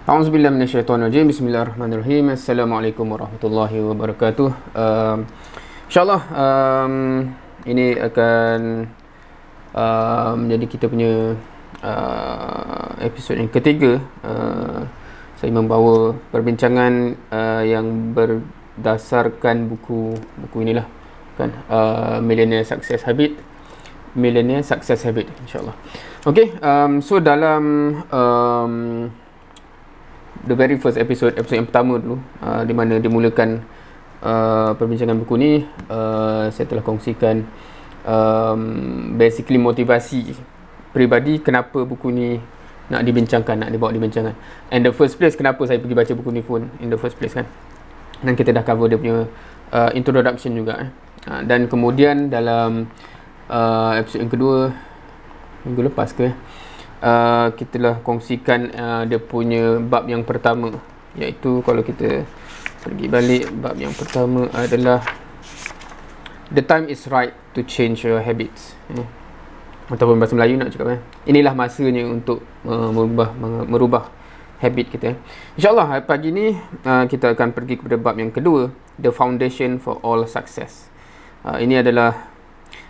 A'udzubillahi minasyaitonirrajim. Bismillahirrahmanirrahim. Assalamualaikum warahmatullahi wabarakatuh. InsyaAllah ini akan menjadi kita punya episod yang ketiga. Saya membawa perbincangan yang berdasarkan buku inilah kan, Millionaire Success Habit, insyaAllah. Okay, so dalam the very first episode yang pertama dulu, di mana dimulakan perbincangan buku ni, saya telah kongsikan basically motivasi peribadi kenapa buku ni nak dibawa dibincangkan, and the first place kenapa saya pergi baca buku ni pun in the first place kan. Dan kita dah cover dia punya introduction juga dan kemudian dalam episode yang kedua minggu lepas kita telah kongsikan dia punya bab yang pertama, iaitu kalau kita pergi balik, bab yang pertama adalah the time is right to change your habits, ataupun bahasa Melayu nak cakap inilah masanya untuk merubah habit kita. InsyaAllah pagi ni kita akan pergi kepada bab yang kedua, the foundation for all success. Ini adalah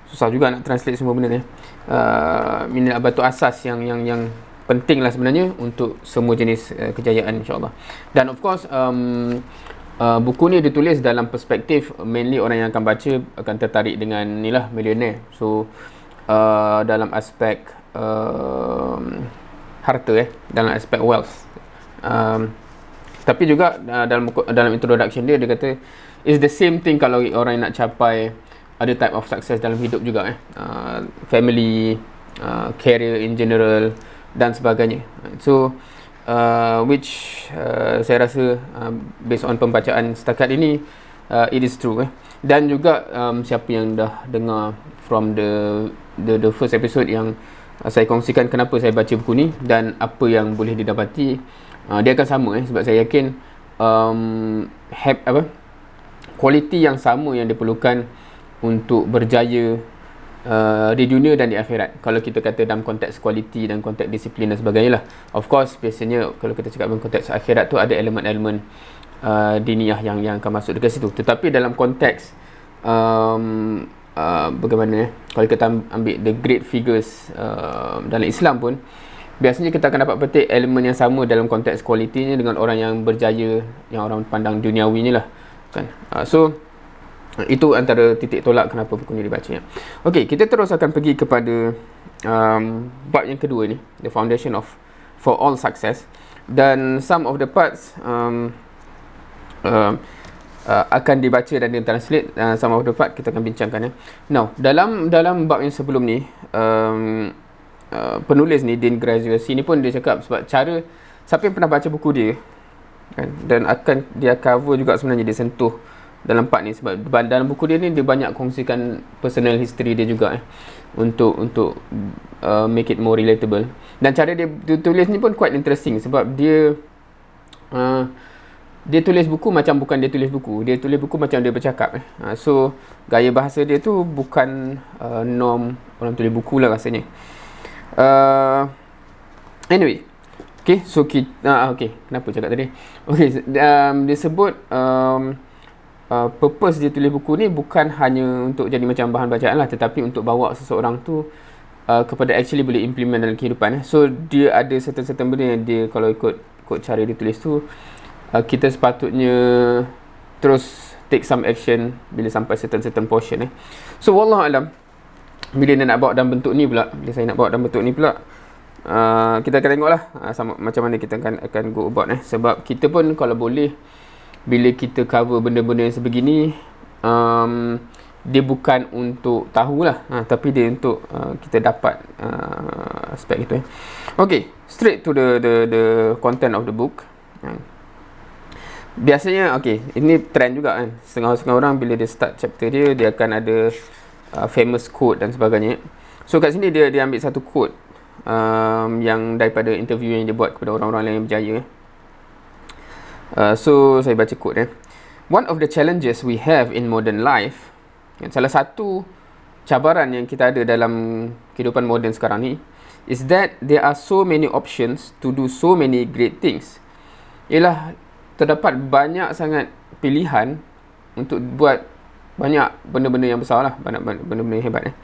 susah juga nak translate semua benda ni. Ini batu asas yang penting lah sebenarnya untuk semua jenis kejayaan, insyaAllah. Dan of course buku ni ditulis dalam perspektif mainly orang yang akan baca akan tertarik dengan ni lah, millionaire. So dalam aspek harta, dalam aspek wealth. Tapi juga dalam introduction dia kata it's the same thing kalau orang yang nak capai other type of success dalam hidup juga, family, career in general dan sebagainya. So which saya rasa based on pembacaan setakat ini it is true. Dan juga siapa yang dah dengar from the first episode yang saya kongsikan kenapa saya baca buku ni dan apa yang boleh didapati, dia akan sama, sebab saya yakin kualiti yang sama yang diperlukan untuk berjaya di dunia dan di akhirat. Kalau kita kata dalam konteks kualiti dan konteks disiplin dan sebagainya lah. Of course, biasanya kalau kita cakap dalam konteks akhirat tu ada elemen-elemen diniyah yang akan masuk dekat situ. Tetapi dalam konteks bagaimana kalau kita ambil the great figures dalam Islam pun, biasanya kita akan dapat petik elemen yang sama dalam konteks kualitinya dengan orang yang berjaya, yang orang pandang duniawinya lah kan. So itu antara titik tolak kenapa buku ni dibaca. Okey, kita terus akan pergi kepada bab yang kedua ni, the foundation for all success, dan some of the parts akan dibaca dan ditranslate, some of the part kita akan bincangkan. Now, dalam bab yang sebelum ni, penulis ni, Dean Graziosi ni pun dia cakap sebab cara siapa yang pernah baca buku dia kan, dan akan dia cover juga sebenarnya, dia sentuh dalam part ni sebab dalam buku dia ni dia banyak kongsikan personal history dia juga untuk make it more relatable. Dan cara dia tulis ni pun quite interesting sebab dia tulis buku macam bukan dia tulis buku, dia tulis buku macam dia bercakap. So gaya bahasa dia tu bukan norm orang tulis buku lah rasanya. Anyway, okay, so kita okay, kenapa cakap tadi? Okay, dia sebut purpose dia tulis buku ni bukan hanya untuk jadi macam bahan bacaan lah, tetapi untuk bawa seseorang tu kepada actually boleh implement dalam kehidupan. So dia ada certain benda yang dia, kalau ikut cara dia tulis tu, kita sepatutnya terus take some action bila sampai certain portion. So wallahualam, bila dia nak bawa dalam bentuk ni pula, kita akan tengok lah sama macam mana kita akan go about. Sebab kita pun kalau boleh, bila kita cover benda-benda yang sebegini, dia bukan untuk tahulah, tapi dia untuk kita dapat aspek itu. Okay, straight to the content of the book. Biasanya, okay, ini trend juga kan, setengah orang bila dia start chapter dia akan ada famous quote dan sebagainya. So kat sini dia ambil satu quote yang daripada interview yang dia buat kepada orang-orang lain yang berjaya. So saya baca quote. One of the challenges we have in modern life, salah satu cabaran yang kita ada dalam kehidupan moden sekarang ni, is that there are so many options to do so many great things, ialah terdapat banyak sangat pilihan untuk buat banyak benda-benda yang besar lah, banyak benda-benda yang hebat.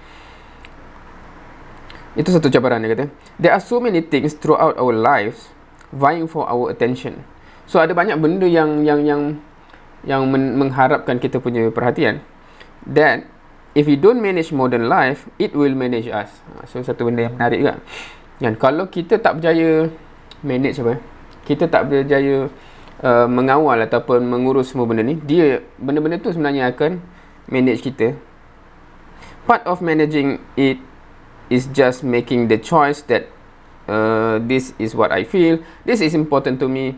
Itu satu cabaran dia kata. There are so many things throughout our lives vying for our attention. So ada banyak benda yang mengharapkan kita punya perhatian. That if we don't manage modern life, it will manage us. So satu benda yang menarik juga. Kan, kalau kita tak berjaya manage kita tak berjaya mengawal ataupun mengurus semua benda ni, benda-benda tu sebenarnya akan manage kita. Part of managing it is just making the choice that this is what I feel, this is important to me,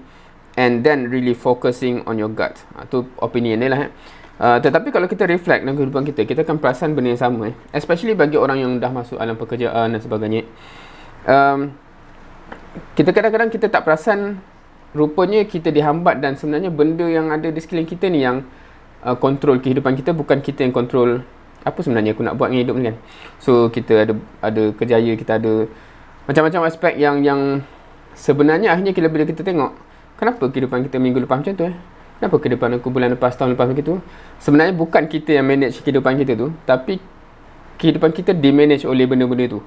and then really focusing on your gut. Tu opinion dia lah. Tetapi kalau kita reflect dalam kehidupan kita, kita akan perasan benda yang sama. Especially bagi orang yang dah masuk alam pekerjaan dan sebagainya. Kita kadang-kadang kita tak perasan, rupanya kita dihambat dan sebenarnya benda yang ada di sekeliling kita ni yang kontrol kehidupan kita, bukan kita yang kontrol apa sebenarnya aku nak buat dengan hidup ni kan. So kita ada kerjaya, kita ada macam-macam aspek yang sebenarnya akhirnya bila kita tengok, kenapa kehidupan kita minggu lepas macam tu kenapa kehidupan aku bulan lepas, tahun lepas begitu. Sebenarnya bukan kita yang manage kehidupan kita tu, tapi kehidupan kita di-manage oleh benda-benda tu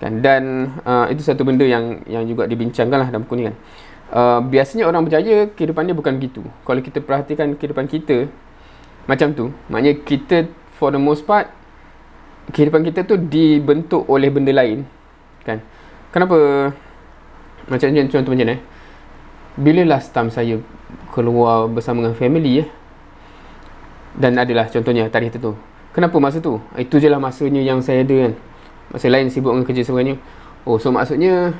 kan. Dan itu satu benda yang juga dibincangkan lah dalam buku ni kan. Biasanya orang berjaya kehidupan dia bukan begitu. Kalau kita perhatikan kehidupan kita macam tu, maknanya kita for the most part kehidupan kita tu dibentuk oleh benda lain kan. Kenapa? Macam contoh macam ni, bila last time saya keluar bersama dengan family dan adalah contohnya tarikh tu, kenapa masa tu? Itu je lah masanya yang saya ada kan. Masa lain sibuk dengan kerja sebagainya. So maksudnya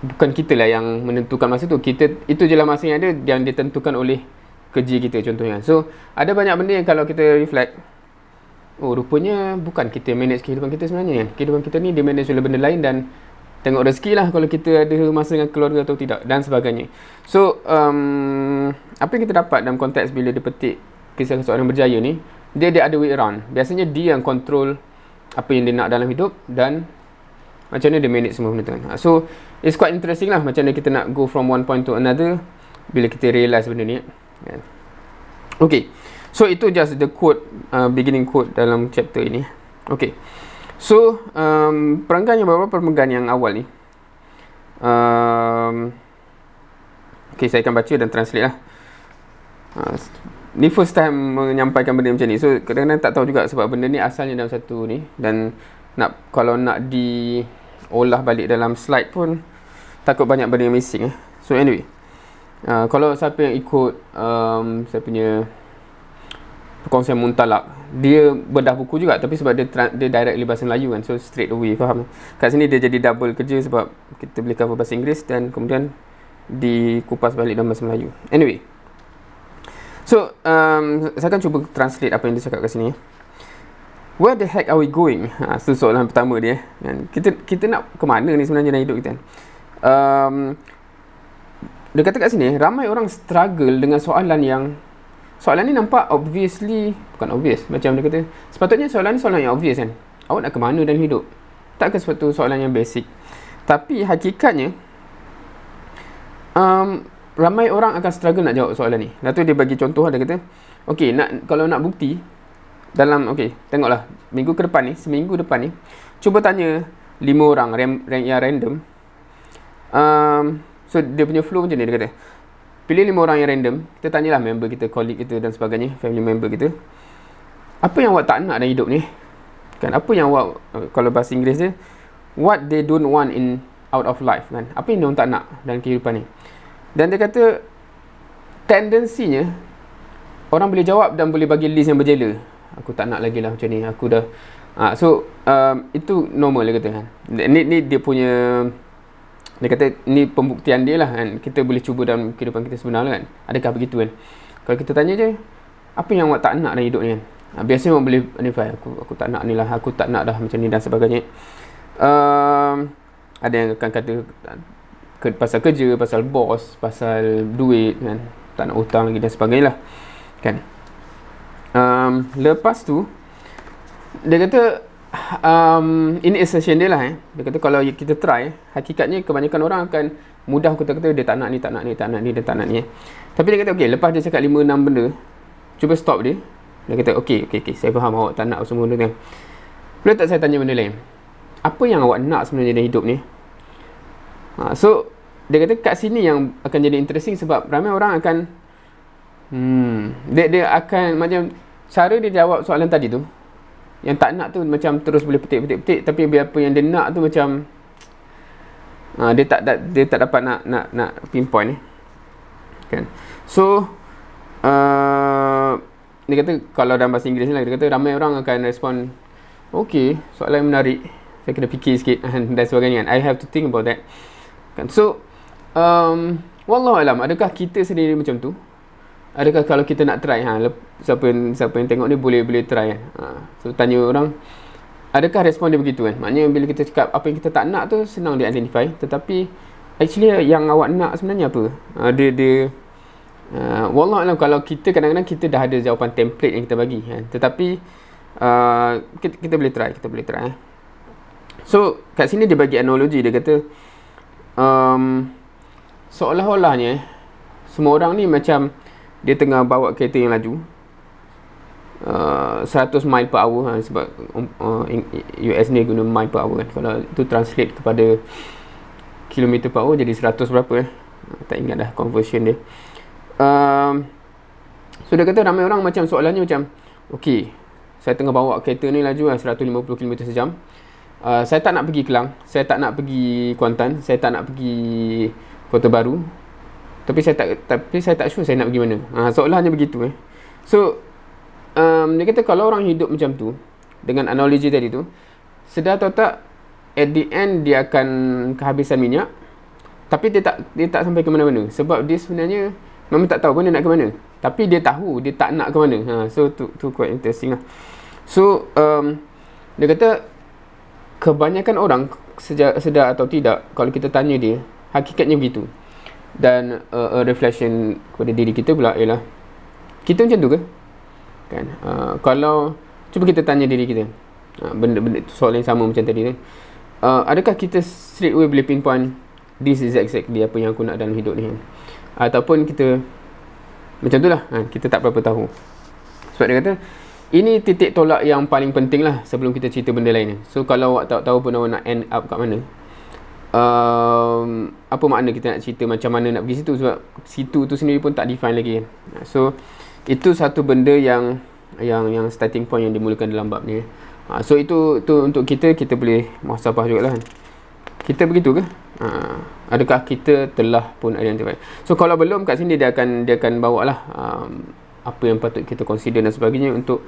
bukan kita lah yang menentukan masa tu, itu je lah masa yang ada, yang ditentukan oleh kerja kita contohnya. So ada banyak benda yang kalau kita reflect, rupanya bukan kita manage kehidupan kita sebenarnya kan. Kehidupan kita ni dia manage oleh benda lain, dan tengok rezeki lah kalau kita ada masa dengan keluarga atau tidak dan sebagainya. So apa yang kita dapat dalam konteks bila dia petik kisah seorang berjaya ni, dia ada way around. Biasanya dia yang control apa yang dia nak dalam hidup dan macam mana dia manage semua benda tu kan. So it's quite interesting lah macam mana kita nak go from one point to another bila kita realise benda ni. Okay, so itu just the quote, beginning quote dalam chapter ini. Okay, so perenggan yang yang awal ni, okay, saya akan baca dan translate lah. Ni first time menyampaikan benda macam ni, so kadang-kadang tak tahu juga sebab benda ni asalnya dalam satu ni, dan kalau nak diolah balik dalam slide pun takut banyak benda yang missing. So anyway, kalau siapa yang ikut saya punya perkongsian Muntalak, dia bedah buku juga, tapi sebab dia directly bahasa Melayu kan, so straight away faham. Kat sini dia jadi double kerja sebab kita boleh cover bahasa Inggeris dan kemudian dikupas balik dalam bahasa Melayu. Anyway, so saya akan cuba translate apa yang dia cakap kat sini. Where the heck are we going? So soalan pertama dia kan. Kita nak ke mana ni sebenarnya dalam hidup kita kan. Dia kata kat sini, ramai orang struggle dengan soalan ni nampak bukan obvious, macam dia kata, sepatutnya soalan ni soalan yang obvious kan. Awak nak ke mana dalam hidup? Takkan sepatutnya soalan yang basic. Tapi hakikatnya ramai orang akan struggle nak jawab soalan ni. Lepas tu dia bagi contoh, dia kata, okay, kalau nak bukti tengoklah seminggu depan ni, cuba tanya 5 orang yang random. So dia punya flow macam ni, dia kata pilih 5 orang yang random, kita tanyalah member kita, colleague kita dan sebagainya, family member kita, apa yang awak tak nak dalam hidup ni kan. Apa yang awak, kalau bahasa Inggeris dia, what they don't want out of life kan. Apa yang diorang tak nak dalam kehidupan ni. Dan dia kata tendensinya orang boleh jawab dan boleh bagi list yang berjela. Aku tak nak lagi lah macam ni, aku dah itu normal dia kata kan. Ni dia punya, dia kata ni pembuktian dia lah kan. Kita boleh cuba dalam kehidupan kita sebenarnya kan. Adakah begitu kan? Kalau kita tanya je, apa yang awak tak nak dalam hidup ni kan, biasanya orang boleh identify, aku tak nak ni lah, aku tak nak dah macam ni dan sebagainya. Ada yang akan kata pasal kerja, pasal bos, pasal duit kan, tak nak hutang lagi dan sebagainya lah kan. Lepas tu dia kata ini assertion dia lah dia kata kalau kita try, hakikatnya kebanyakan orang akan mudah kata-kata dia tak nak ni, tak nak ni, tak nak ni, dia tak nak ni. Tapi dia kata, okay, lepas dia cakap 5-6 benda, cuba stop dia. Dia kata, okay, saya faham awak tak nak semua benda kan. Boleh tak saya tanya benda lain? Apa yang awak nak sebenarnya dalam hidup ni? So, dia kata kat sini yang akan jadi interesting sebab ramai orang akan dia akan macam cara dia jawab soalan tadi tu, yang tak nak tu macam terus boleh petik, tapi apa yang dia nak tu macam dia tak dapat nak pinpoint kan. So dia kata kalau dalam bahasa Inggeris ni lah, dia kata ramai orang akan respon, okay, soalan yang menarik, saya kena fikir sikit dan sebagainya kan. I have to think about that kan. So wallahualam, adakah kita sendiri macam tu? Adakah kalau kita nak try, siapa yang tengok ni boleh try kan. So tanya orang, adakah respon dia begitu kan? Maknanya bila kita cakap apa yang kita tak nak tu senang dia identify, tetapi actually yang awak nak sebenarnya apa? Wallahualam, kalau kita kadang-kadang kita dah ada jawapan template yang kita bagi kan? Tetapi kita boleh try, So kat sini dia bagi analogi, dia kata seolah-olahnya semua orang ni macam dia tengah bawa kereta yang laju 100 mile per hour sebab US ni guna mile per hour kan. Kalau itu translate kepada kilometer per hour jadi 100 berapa tak ingat dah conversion dia. So dia kata ramai orang macam soalannya macam, okay, saya tengah bawa kereta ni laju 150 km sejam. Saya tak nak pergi Kelang, saya tak nak pergi Kuantan, saya tak nak pergi Kota Baru, tapi saya tak sure saya nak pergi mana. Soalannya begitu So dia kata kalau orang hidup macam tu dengan analogi tadi tu, sedar atau tak, at the end dia akan kehabisan minyak, tapi dia tak sampai ke mana-mana sebab dia sebenarnya memang tak tahu pun dia nak ke mana, tapi dia tahu dia tak nak ke mana. So tu quite interesting lah. So dia kata kebanyakan orang sedar atau tidak, kalau kita tanya dia, hakikatnya begitu. Dan a reflection kepada diri kita pula ialah, kita macam tu ke? Kan? Kalau cuba kita tanya diri kita, benda soalan yang sama macam tadi kan. Adakah kita straight away boleh pinpoint this is exactly apa yang aku nak dalam hidup ni kan? Ataupun kita macam tu lah, kita tak berapa tahu. Sebab dia kata ini titik tolak yang paling penting lah sebelum kita cerita benda lain. So kalau awak tak tahu pun awak nak end up kat mana, apa makna kita nak cerita macam mana nak pergi situ, sebab situ tu sendiri pun tak define lagi kan. So itu satu benda yang starting point yang dimulakan dalam bab ni. So itu untuk kita boleh muhasabah jugalah kan. Kita begitu ke? Adakah kita telah pun identify? So kalau belum, kat sini dia akan bawa lah apa yang patut kita consider dan sebagainya untuk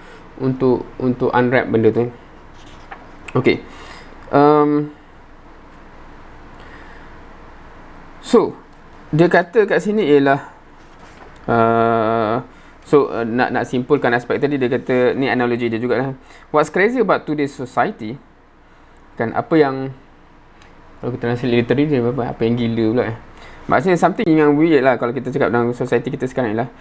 unwrap benda tu. Okay. So dia kata kat sini ialah nak simpulkan aspek tadi, dia kata ni analogi dia jugalah. What's crazy about today's society kan, apa yang kalau kita translate literally dia apa yang gila pula maksudnya something yang weird lah kalau kita cakap dalam society kita sekarang ialah,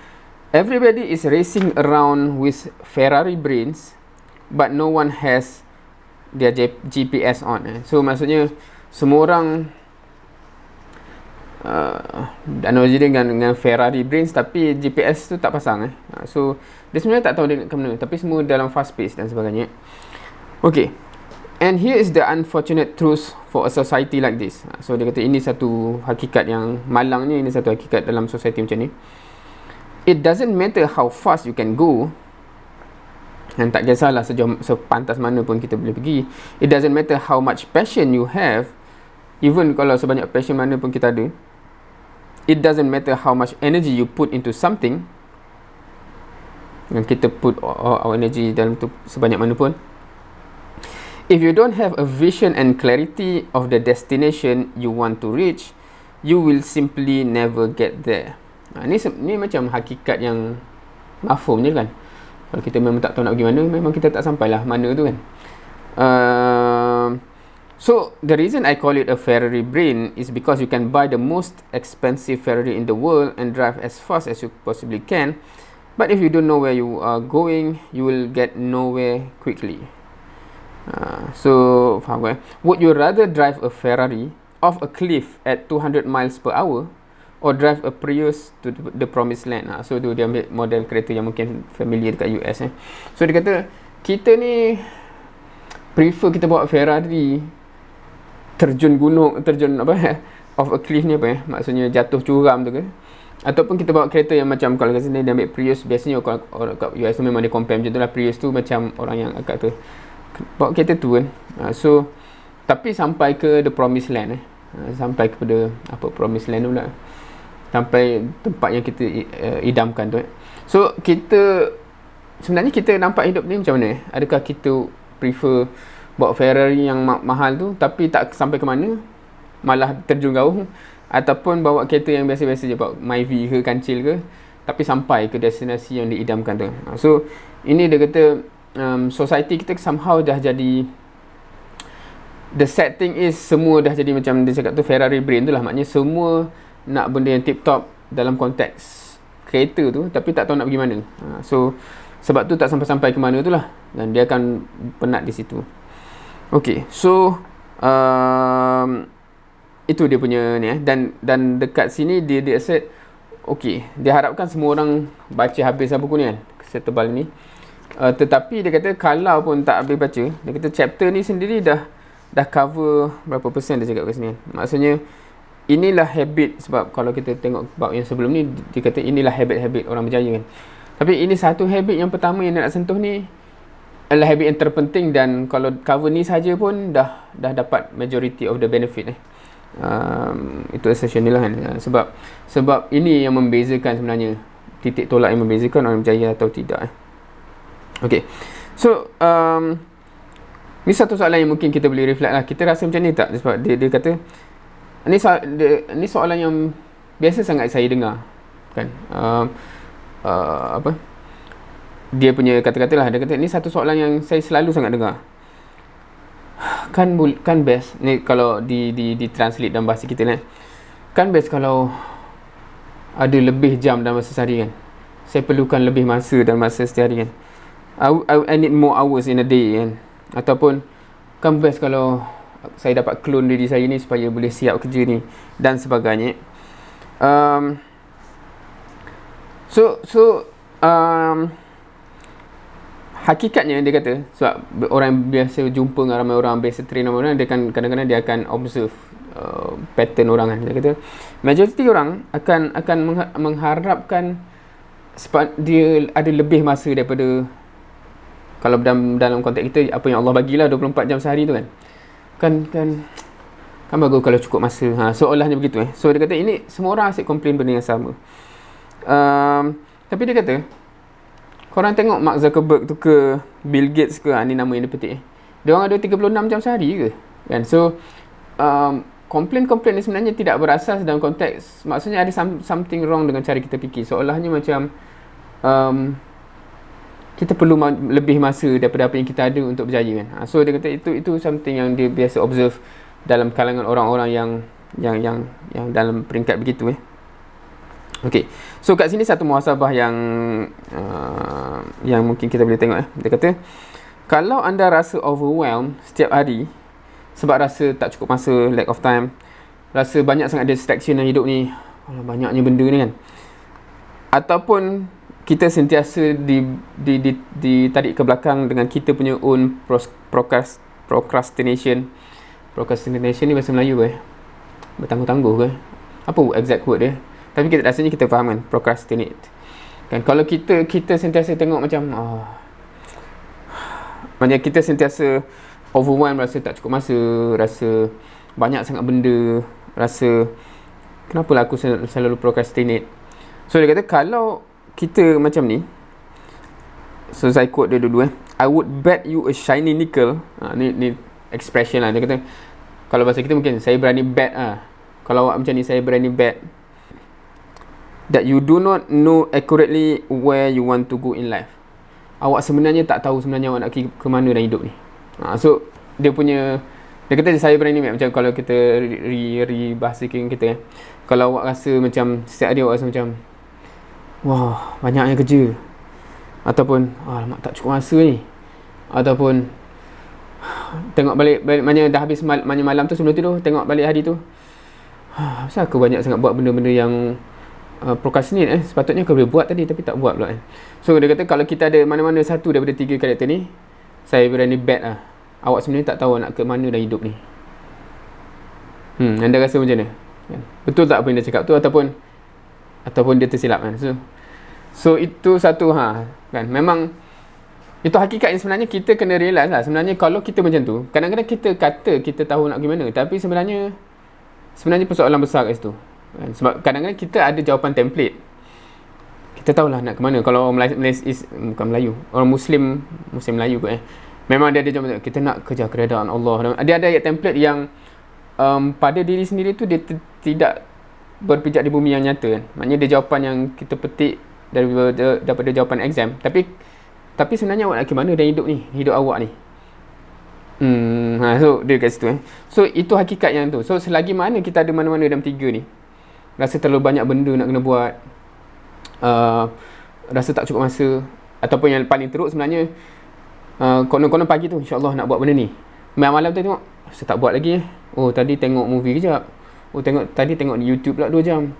everybody is racing around with Ferrari brains, but no one has their GPS on. So maksudnya semua orang analogi dengan Ferrari brains, tapi GPS tu tak pasang. So dia sebenarnya tak tahu dia nak ke mana, tapi semua dalam fast pace dan sebagainya. Okay, and here is the unfortunate truth for a society like this. So dia kata ini satu hakikat yang malangnya, ini satu hakikat dalam society macam ni. It doesn't matter how fast you can go, dan tak kisahlah sepantas mana pun kita boleh pergi. It doesn't matter how much passion you have, even kalau sebanyak passion mana pun kita ada. It doesn't matter how much energy you put into something, dan kita put our energy dalam tu sebanyak mana pun, if you don't have a vision and clarity of the destination you want to reach, you will simply never get there. Ni macam hakikat yang mafhum je kan. Kalau kita memang tak tahu nak pergi mana, memang kita tak sampailah mana tu kan. So the reason I call it a Ferrari brain is because you can buy the most expensive Ferrari in the world and drive as fast as you possibly can, but if you don't know where you are going, you will get nowhere quickly. So faham kan? Would you rather drive a Ferrari off a cliff at 200 miles per hour or drive a Prius to the promised land. So tu dia ambil model kereta yang mungkin familiar dekat US. So dia kata kita ni prefer kita bawa Ferrari terjun gunung, terjun apa off a cliff ni apa maksudnya jatuh curam tu ke, ataupun kita bawa kereta yang macam kalau kat sini dia ambil Prius. Biasanya orang kat US tu memang dia compare macam tu lah. Prius tu macam orang yang agak tu bawa kereta tu kan. So tapi sampai ke the promised land sampai kepada apa promised land tu lah, sampai tempat yang kita idamkan tu. So kita sebenarnya kita nampak hidup ni macam mana? Adakah kita prefer bawa Ferrari yang mahal tu tapi tak sampai ke mana, malah terjun jauh, ataupun bawa kereta yang biasa-biasa je, bawa Myvi ke kancil ke, tapi sampai ke destinasi yang diidamkan tu. So ini dia kata society kita somehow dah jadi, the sad thing is semua dah jadi macam dia cakap tu Ferrari brain tu lah. Maknanya semua nak benda yang tip top dalam konteks kereta tu tapi tak tahu nak pergi mana. So sebab tu tak sampai-sampai ke mana tu lah, dan dia akan penat di situ. Okay, so itu dia punya ni dan dekat sini dia set, okay, dia harapkan semua orang baca habis buku ni kan, setebal ni. Tetapi dia kata kalau pun tak habis baca, dia kata chapter ni sendiri dah cover berapa persen dia cakap kat sini kan. Maksudnya inilah habit, sebab kalau kita tengok bab yang sebelum ni dia kata inilah habit-habit orang berjaya kan. Tapi ini satu habit yang pertama yang nak sentuh ni adalah habit yang terpenting, dan kalau cover ni saja pun dah dapat majority of the benefit itu assertion ni lah kan. Sebab ini yang membezakan sebenarnya, titik tolak yang membezakan orang berjaya atau tidak. Okay, so ni satu soalan yang mungkin kita boleh reflect lah. Kita rasa macam ni tak? Sebab dia kata ni soalan yang biasa sangat saya dengar kan. Apa dia punya kata-kata lah, dia kata ni satu soalan yang saya selalu sangat dengar. Kan best ni kalau di translate dalam bahasa kita ni, kan best kalau ada lebih jam dalam masa sehari kan. Saya perlukan lebih masa dalam masa sehari kan. I need more hours in a day kan. Ataupun kan best kalau saya dapat clone diri saya ni supaya boleh siap kerja ni dan sebagainya. Hakikatnya dia kata, sebab orang yang biasa jumpa dengan ramai orang, biasa train ramai orang, dia kan kadang-kadang dia akan observe pattern orang kan. Dia kata majoriti orang akan mengharapkan sebab dia ada lebih masa daripada, kalau dalam konteks kita apa yang Allah bagilah 24 jam sehari tu kan bagus kalau cukup masa. Seolahnya begitu So dia kata ini semua orang asyik komplain benda yang sama. Tapi dia kata korang tengok Mark Zuckerberg tu ke Bill Gates ke, ni nama yang dia petik dia orang ada 36 jam sehari ke kan. So komplain-komplain ni sebenarnya tidak berasas dalam konteks, maksudnya ada something wrong dengan cara kita fikir. Seolahnya macam kita perlu lebih masa daripada apa yang kita ada untuk berjaya kan. So dia kata itu something yang dia biasa observe dalam kalangan orang-orang yang dalam peringkat begitu Okay, so kat sini satu muhasabah yang mungkin kita boleh tengok Dia kata kalau anda rasa overwhelmed setiap hari sebab rasa tak cukup masa, lack of time, rasa banyak sangat distraction dalam hidup ni, banyaknya benda ni kan, ataupun kita sentiasa ditarik ke belakang dengan kita punya own procrastination ni bahasa Melayu bertangguh-tangguh ke apa exact word dia, tapi kita rasanya kita faham kan, procrastinate kan. Kalau kita sentiasa tengok macam macam kita sentiasa overwhelmed, rasa tak cukup masa, rasa banyak sangat benda, rasa kenapalah aku selalu procrastinate. So dia kata kalau kita macam ni, so saya quote dia dulu I would bet you a shiny nickel. Ni expression lah. Dia kata kalau bahasa kita mungkin saya berani bet kalau awak macam ni, saya berani bet that you do not know accurately where you want to go in life. Awak sebenarnya tak tahu sebenarnya awak nak pergi ke mana dalam hidup ni. So dia kata saya berani bet, macam kalau kita bahasakan kita kalau awak rasa macam setiap hari awak rasa macam wah banyaknya kerja, ataupun alamak tak cukup masa ni, ataupun tengok balik maknanya dah habis malam tu sebelum tidur, tengok balik hari tu Kenapa aku banyak sangat buat benda-benda yang procrastinate sepatutnya aku boleh buat tadi tapi tak buat pula kan. So dia kata kalau kita ada mana-mana satu daripada 3 karakter ni, saya berani bet lah awak sebenarnya tak tahu nak ke mana dalam hidup ni. Anda rasa macam mana? Betul tak apa yang dia cakap tu ataupun dia tersilap kan? So itu satu kan. Memang itu hakikat yang sebenarnya kita kena realise lah. Sebenarnya kalau kita macam tu, kadang-kadang kita kata kita tahu nak gimana, tapi sebenarnya persoalan besar kat situ kan? Sebab kadang-kadang kita ada jawapan template. Kita tahulah nak ke mana. Kalau orang bukan Melayu, orang Muslim Melayu kot memang dia ada jawapan, kita nak kejar keredaan Allah. Dia ada ayat template yang pada diri sendiri tu dia tidak berpijak di bumi yang nyata kan. Maknanya dia jawapan yang kita petik daripada jawapan exam. Tapi sebenarnya awak nak ke mana dalam hidup ni? Hidup awak ni. So dia kat situ So itu hakikat yang tu. So selagi mana kita ada mana-mana dalam 3 ni, rasa terlalu banyak benda nak kena buat, rasa tak cukup masa, ataupun yang paling teruk sebenarnya konon-konon pagi tu insyaAllah nak buat benda ni, malam tu tengok saya tak buat lagi oh tadi tengok movie kejap, tadi tengok di YouTube pula 2 jam,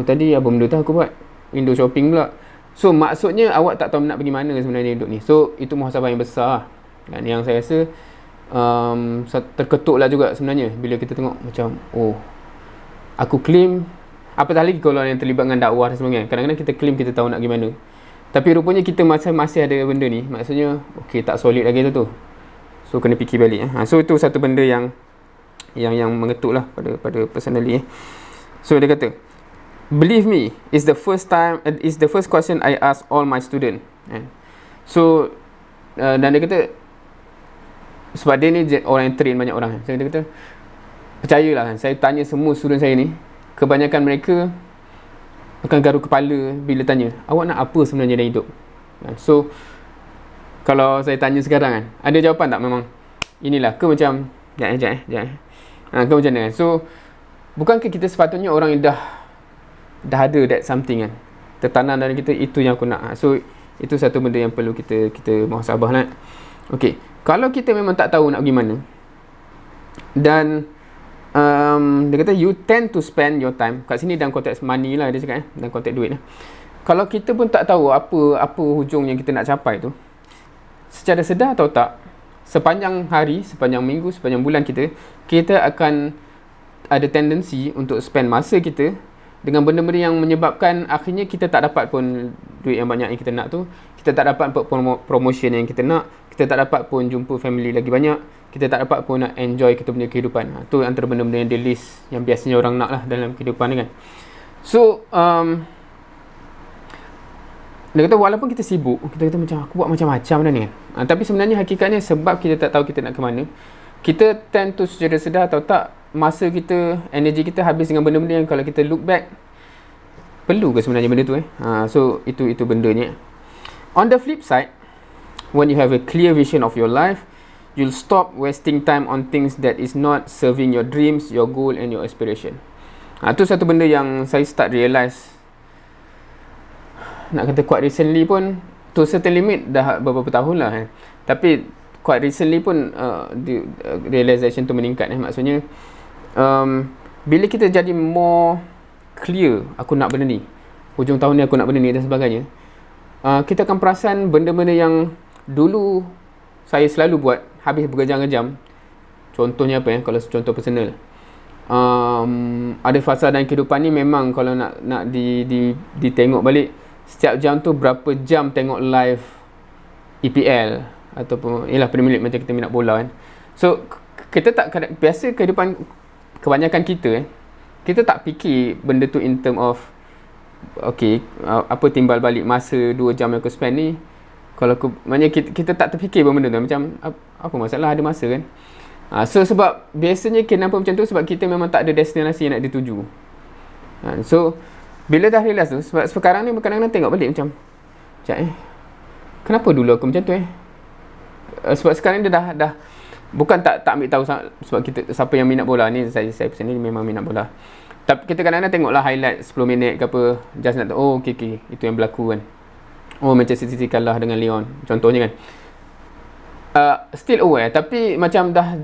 tadi apa benda tu aku buat, window shopping pula. So maksudnya awak tak tahu nak pergi mana sebenarnya hidup ni. So itu muhasabah yang besar kan, yang saya rasa terketuk lah juga sebenarnya bila kita tengok macam aku claim, apatah lagi kalau yang terlibat dengan dakwah dan sebagainya. Kadang-kadang kita claim kita tahu nak gimana, tapi rupanya kita masih ada benda ni. Maksudnya tak solid lagi tu. So kena fikir balik So itu satu benda yang mengetuk lah pada personally So dia kata, believe me, is the first question I ask all my student. So dan dia kata, sebab dia ni orang yang train banyak orang. So dia kata, percayalah kan, saya tanya semua student saya ni, kebanyakan mereka akan garuk kepala bila tanya, awak nak apa sebenarnya dalam hidup? So kalau saya tanya sekarang kan, ada jawapan tak memang inilah ke macam Sekejap ke macam mana kan? So bukankah kita sepatutnya orang yang dah ada that something kan, tertanam dalam kita, itu yang aku nak. So itu satu benda yang perlu kita muhasabah lah. Okay, kalau kita memang tak tahu nak pergi mana, dan dia kata you tend to spend your time, kat sini dalam konteks money lah dia cakap dalam konteks duit lah. Kalau kita pun tak tahu apa hujung yang kita nak capai tu, secara sedar atau tak, sepanjang hari, sepanjang minggu, sepanjang bulan kita akan ada tendensi untuk spend masa kita dengan benda-benda yang menyebabkan akhirnya kita tak dapat pun duit yang banyak yang kita nak tu, kita tak dapat pun promotion yang kita nak, kita tak dapat pun jumpa family lagi banyak, kita tak dapat pun nak enjoy kita punya kehidupan. Tu antara benda-benda yang di list yang biasanya orang nak lah dalam kehidupan ni kan. So dia kata walaupun kita sibuk, kita kata macam aku buat macam-macam dah ni kan, tapi sebenarnya hakikatnya sebab kita tak tahu kita nak ke mana, kita tend to secara sedar atau tak, masa kita, energi kita habis dengan benda-benda yang kalau kita look back, perlu ke sebenarnya benda tu So itu bendanya. On the flip side, when you have a clear vision of your life, you'll stop wasting time on things that is not serving your dreams, your goal and your aspiration. Tu satu benda yang saya start realise, nak kata quite recently pun, to certain limit dah beberapa tahun lah tapi quite recently pun realization tu meningkat maksudnya bila kita jadi more clear, aku nak benda ni, hujung tahun ni aku nak benda ni dan sebagainya, kita akan perasan benda-benda yang dulu saya selalu buat habis berjam-jam. Contohnya apa kalau contoh personal, ada fasa dalam kehidupan ni memang kalau nak ditengok balik, setiap jam tu berapa jam tengok live EPL ataupun Premier League macam kita minat bola kan. So kita tak, biasa kehidupan kebanyakan kita tak fikir benda tu in term of apa timbal balik masa 2 jam yang aku spend ni. Kalau maknanya kita tak terfikir benda tu macam apa masalah ada masa kan. So sebab biasanya kenapa macam tu, sebab kita memang tak ada destinasi yang nak dituju. So bila dah realize tu, sebab sekarang ni kadang-kadang tengok balik macam kenapa dulu aku macam tu sebab sekarang dia dah bukan tak ambil tahu sebab kita siapa yang minat bola ni, saya personally memang minat bola, tapi kita kadang-kadang tengoklah highlight 10 minit ke apa, just nak tahu okay, itu yang berlaku kan. Manchester City kalah dengan Lyon contohnya kan. Still aware, tapi macam dah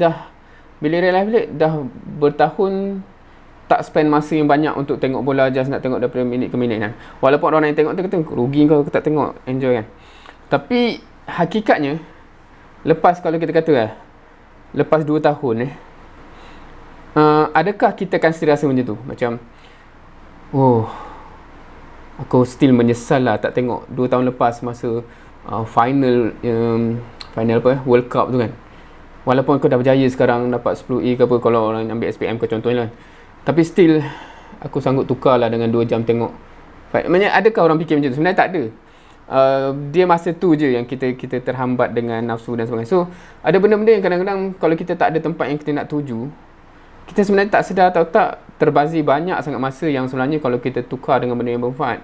bila realize balik dah bertahun tak spend masa yang banyak untuk tengok bola, just nak tengok daripada minit ke minit kan. Walaupun orang yang tengok tu kata rugi kau tak tengok, enjoy kan. Tapi hakikatnya lepas kalau kita kata lepas 2 tahun adakah kita akan still rasa macam tu? Macam aku still menyesal lah tak tengok 2 tahun lepas masa final World Cup tu kan. Walaupun aku dah berjaya sekarang dapat 10A ke apa, kalau orang ambil SPM ke contohnya lah. Tapi still aku sanggup tukar lah dengan 2 jam tengok fight. Maksudnya adakah orang fikir macam tu? Sebenarnya tak ada. Dia masa tu je yang kita terhambat dengan nafsu dan sebagainya. So ada benda-benda yang kadang-kadang kalau kita tak ada tempat yang kita nak tuju, kita sebenarnya tak sedar atau tak terbazir banyak sangat masa yang sebenarnya kalau kita tukar dengan benda yang bermanfaat.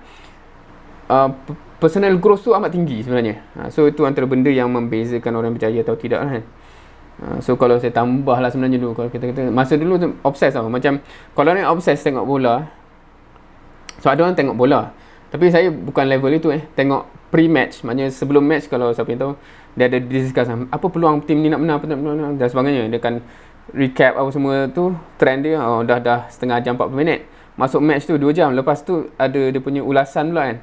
Personal growth tu amat tinggi sebenarnya. So itu antara benda yang membezakan orang berjaya atau tidak kan. So kalau saya tambah lah sebenarnya dulu, kalau kita kata masa dulu tu obses tau. Macam kalau orang obses tengok bola, so ada orang tengok bola, tapi saya bukan level itu tengok pre-match, maknanya sebelum match. Kalau siapa yang tahu, dia ada discuss apa peluang tim ni nak menang, apa nak menang dan sebagainya. Dia akan recap apa semua tu, trend dia. Dah setengah jam 40 minit. Masuk match tu 2 jam. Lepas tu ada dia punya ulasan pula kan.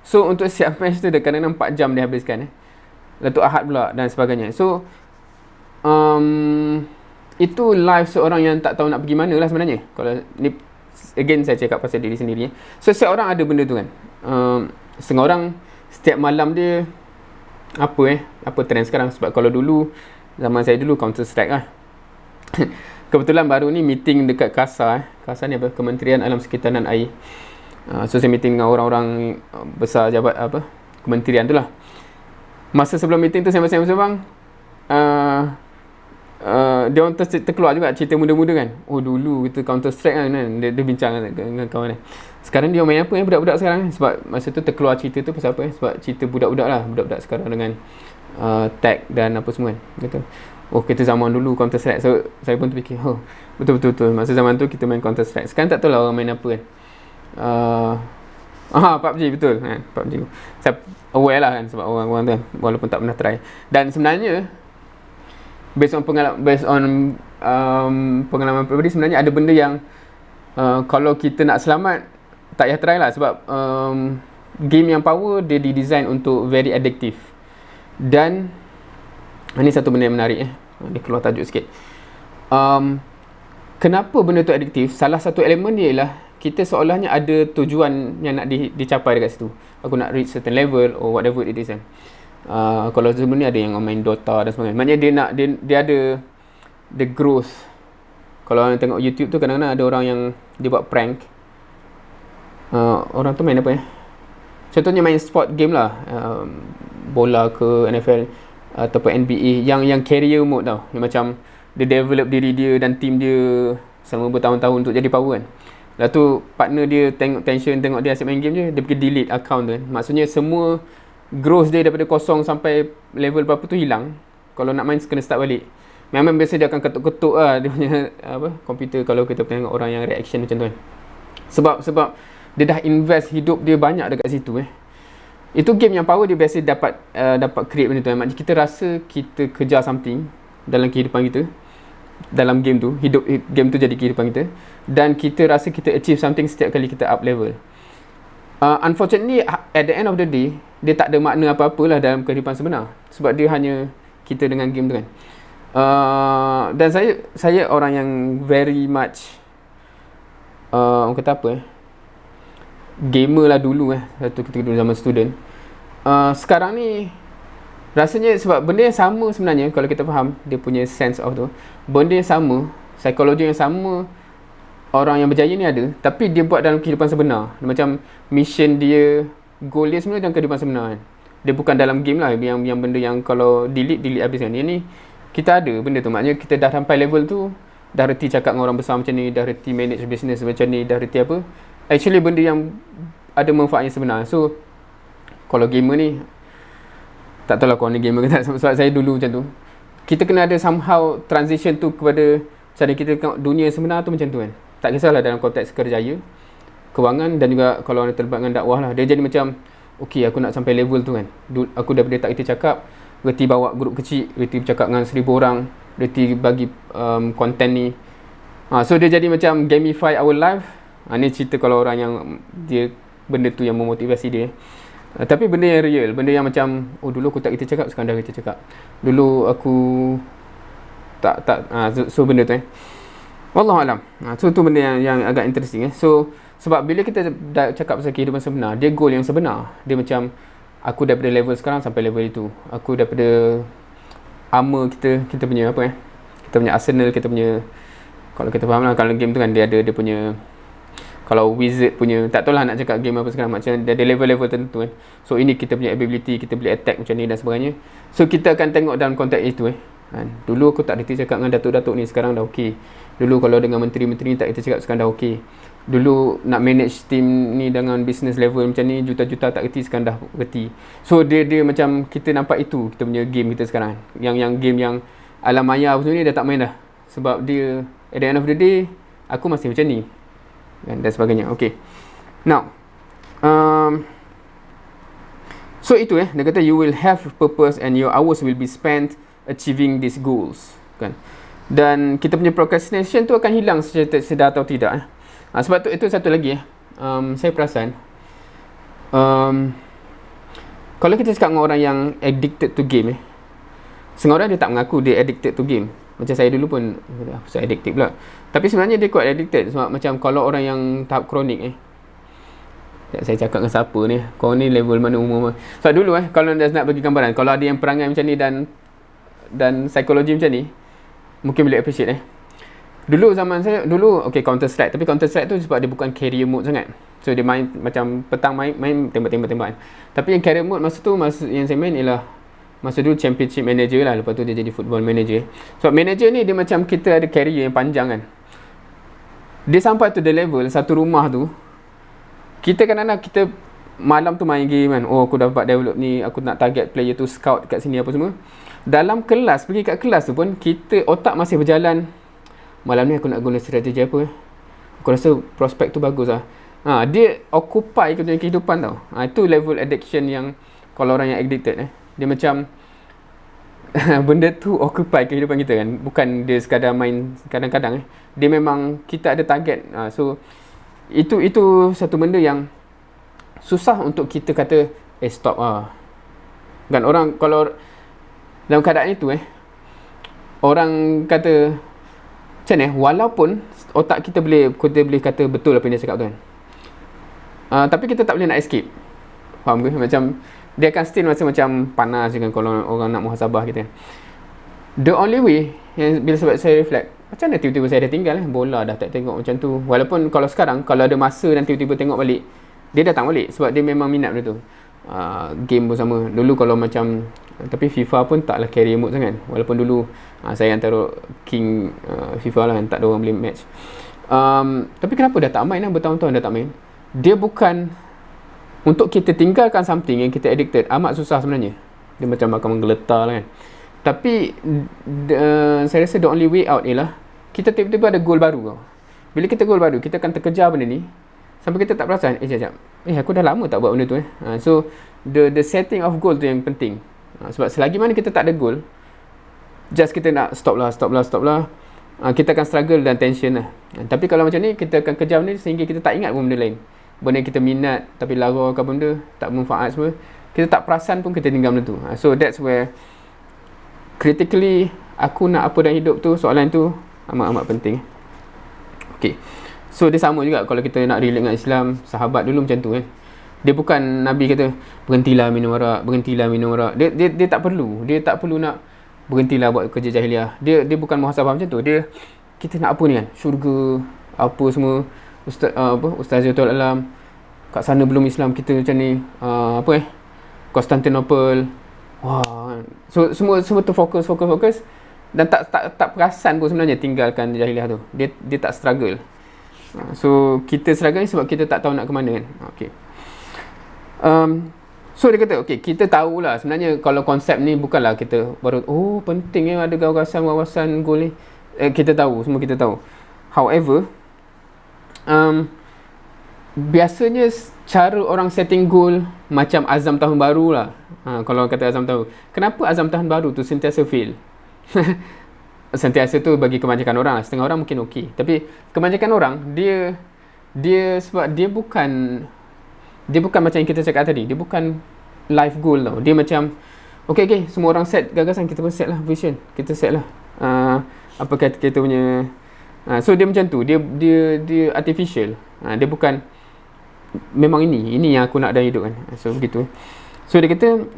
So untuk siap match tu dia kadang-kadang 4 jam dia habiskan Lepas Ahad pula dan sebagainya. So itu live seorang yang tak tahu nak pergi mana lah sebenarnya. Kalau ni again saya cakap pasal diri sendiri So setiap orang ada benda tu kan. Setengah orang setiap malam dia apa trend sekarang. Sebab kalau dulu, zaman saya dulu Counter Strike lah. Kebetulan baru ni meeting dekat KASA KASA ni apa, Kementerian Alam Sekitar dan Air. So saya meeting dengan orang-orang besar jabat kementerian tu lah. Masa sebelum meeting tu saya sembang dia orang terkeluar juga cerita muda-muda kan. Dulu kita Counter Strike kan, dia bincang dengan kawan Sekarang dia main apa budak-budak sekarang Sebab masa tu terkeluar cerita tu pasal apa sebab cerita budak-budak lah, budak-budak sekarang dengan tag dan apa semua kan. Kata kita zaman dulu Counter Strike. So saya pun terfikir betul-betul masa zaman tu kita main Counter Strike. Sekarang tak tahu lah orang main apa kan. PUBG betul kan, PUBG. Saya aware lah kan sebab orang-orang tu kan, walaupun tak pernah try. Dan sebenarnya based on pengalaman pribadi, sebenarnya ada benda yang kalau kita nak selamat tak payah try lah. Sebab game yang power dia didesign untuk very addictive. Dan ini satu benda yang menarik Dia keluar tajuk sikit. Kenapa benda tu addiktif? Salah satu elemen dia ialah kita seolahnya ada tujuan yang nak dicapai dekat situ. Aku nak reach certain level or whatever it is kan. Kalau sebelum ni ada yang main Dota dan sebagainya. Maknanya dia ada the growth. Kalau orang tengok YouTube tu kadang-kadang ada orang yang dia buat prank. Orang tu main apa contohnya main sport game lah, bola ke NFL ataupun NBA yang career mode tau. Yang macam dia develop diri dia dan team dia selama bertahun-tahun untuk jadi power kan. Lepas tu partner dia tengok tension, tengok dia asyik main game je, dia pergi delete account tu kan. Maksudnya semua growth dia daripada kosong sampai level berapa tu hilang. Kalau nak main kena start balik. Memang biasa dia akan ketuk-ketuk lah dia punya komputer kalau kita tengok orang yang reaction macam tu kan. Sebab dia dah invest hidup dia banyak dekat situ Itu game yang power dia biasa dapat create benda tu. Maksudnya kita rasa kita kejar something dalam kehidupan kita. Dalam game tu, game tu jadi kehidupan kita. Dan kita rasa kita achieve something setiap kali kita up level. Unfortunately, at the end of the day, dia tak ada makna apa-apalah dalam kehidupan sebenar. Sebab dia hanya kita dengan game tu kan. Dan saya orang yang very much orang kata apa gamer lah dulu satu ketika dulu zaman student. Sekarang ni rasanya sebab benda yang sama sebenarnya, kalau kita faham dia punya sense of tu, benda yang sama, psikologi yang sama orang yang berjaya ni ada, tapi dia buat dalam kehidupan sebenar. Macam mission dia, goal dia sebenarnya dalam kehidupan sebenar kan. Dia bukan dalam game lah, yang benda yang kalau delete habis kan. Yang ni kita ada benda tu, maknanya kita dah sampai level tu, dah reti cakap dengan orang besar macam ni, dah reti manage business macam ni, dah reti apa, actually benda yang ada manfaatnya sebenar. So kalau gamer ni, tak tahu lah korang ni gamer ke tak, sebab saya dulu macam tu. Kita kena ada somehow transition tu kepada cara kita tengok dunia sebenar tu macam tu kan. Tak kisahlah dalam konteks kerjaya, kewangan dan juga kalau orang terlibat dengan dakwah lah. Dia jadi macam, okay aku nak sampai level tu kan. Aku daripada tak kita cakap, reti bawa grup kecil, reti bercakap dengan 1000 orang, reti bagi konten ni So dia jadi macam gamify our life. Ni cerita kalau orang yang dia benda tu yang memotivasi dia. Tapi benda yang real, benda yang macam dulu aku tak kita cakap, sekarang dah kita cakap. Dulu aku so benda tu Wallahualam. So tu benda yang agak interesting So sebab bila kita dah cakap pasal kehidupan sebenar, dia goal yang sebenar. Dia macam aku daripada level sekarang sampai level itu. Aku daripada armor kita punya apa kita punya arsenal, kita punya, kalau kita faham lah, kalau game tu kan dia ada dia punya, kalau wizard punya, tak tahulah nak cakap game apa sekarang, macam dia ada level-level tertentu So ini kita punya ability, kita boleh attack macam ni dan sebagainya. So kita akan tengok dalam konteks itu Dulu aku tak reti cakap dengan datuk-datuk ni, sekarang dah okey. Dulu kalau dengan menteri-menteri ni tak reti cakap, sekarang dah okey. Dulu nak manage team ni dengan business level macam ni, juta-juta tak reti, sekarang dah reti. So dia macam kita nampak itu kita punya game kita sekarang. Yang game yang alam maya apa ni dia tak main dah. Sebab dia at the end of the day aku masih macam ni dan sebagainya. Okay, now so itu dia kata you will have purpose and your hours will be spent achieving these goals kan. Dan kita punya procrastination tu akan hilang sedar atau tidak sebab tu itu satu lagi saya perasan kalau kita cakap dengan orang yang addicted to game setengah orang dia tak mengaku dia addicted to game. Macam saya dulu pun saya addicted pula, tapi sebenarnya dia quite addicted. Sebab macam kalau orang yang tahap kronik saya cakap dengan siapa ni, kau ni level mana, umur mana. Sebab dulu kalau nak bagi gambaran, kalau ada yang perangai macam ni dan psikologi macam ni, mungkin boleh appreciate Dulu zaman saya, okay, Counter Strike. Tapi Counter Strike tu sebab dia bukan career mode sangat. So dia main macam petang main tembak-tembak. Tapi yang career mode masa yang saya main ialah masa dulu Championship Manager lah. Lepas tu dia jadi Football Manager. Sebab manager ni dia macam kita ada career yang panjang kan. Dia sampai to the level satu rumah tu, kita kadang-kadang kita malam tu main game kan. Aku dapat develop ni, aku nak target player tu, scout kat sini apa semua. Dalam kelas, pergi kat kelas tu pun kita otak masih berjalan. Malam ni aku nak guna strategi apa aku rasa prospek tu bagus lah. Dia occupy kehidupan tau. Itu level addiction yang kalau orang yang addicted dia macam benda tu occupy kehidupan kita kan. Bukan dia sekadar main kadang-kadang dia memang kita ada target. So itu satu benda yang susah untuk kita kata stop kan. Orang kalau dalam keadaan itu orang kata macam ni, walaupun otak kita boleh kata betul apa yang dia cakap tu kan, tapi kita tak boleh nak escape. Faham ke? Macam dia akan still rasa macam panas je kan kalau orang nak muhasabah kita. The only way yang bila sebab saya reflect, macam mana tiba-tiba saya dah tinggal bola dah tak tengok macam tu. Walaupun kalau sekarang kalau ada masa dan tiba-tiba tengok balik, dia datang balik sebab dia memang minat benda tu. Game pun sama. Dulu kalau macam, tapi FIFA pun taklah career mode sangat. Walaupun dulu saya antara king FIFA lah, tak ada orang boleh match. Tapi kenapa dah tak main bertahun-tahun dah tak main. Dia bukan untuk kita tinggalkan something yang kita addicted, amat susah sebenarnya. Dia macam akan menggeletar lah kan. Tapi saya rasa the only way out ialah kita tiba-tiba ada goal baru. Bila kita goal baru, kita akan terkejar benda ni sampai kita tak perasan, sekejap, aku dah lama tak buat benda tu So the setting of goal tu yang penting. Sebab selagi mana kita tak ada goal, just kita nak stop lah, kita akan struggle dan tension lah. Tapi kalau macam ni, kita akan kejar benda sehingga kita tak ingat pun benda lain. Benda yang kita minat tapi lara ke benda tak bermanfaat semua, kita tak perasan pun kita tinggal benda tu. So that's where critically aku nak apa dalam hidup tu, soalan tu amat-amat penting. Okay, so dia sama juga kalau kita nak relate dengan Islam. Sahabat dulu macam tu dia bukan Nabi kata berhentilah minum arak. Dia tak perlu nak berhentilah buat kerja jahiliah. Dia bukan muhasabah macam tu. Kita nak apa ni kan, syurga apa semua. Ustazatul Alam kat sana belum Islam, kita macam ni Konstantinopel. So semua tu fokus dan tak perasan pun sebenarnya tinggalkan jahiliah tu. Dia tak struggle. So kita struggle ni sebab kita tak tahu nak ke mana kan. Okay. So dia kata kita tahulah sebenarnya kalau konsep ni bukanlah kita baru penting ada wawasan goal ni. Kita tahu, semua kita tahu. However, biasanya cara orang setting goal macam azam tahun baru lah. Kalau kata azam tahun, kenapa azam tahun baru tu sentiasa fail? sentiasa tu bagi kebanyakan orang lah. Setengah orang mungkin okey, tapi kebanyakan orang dia sebab dia bukan macam yang kita cakap tadi, dia bukan life goal tau. Dia macam okay, semua orang set gagasan, kita pun set lah vision, kita set lah apa kata kita punya so dia macam tu, dia artificial. Dia bukan memang ini yang aku nak dalam hidup kan. So begitu. So dia kata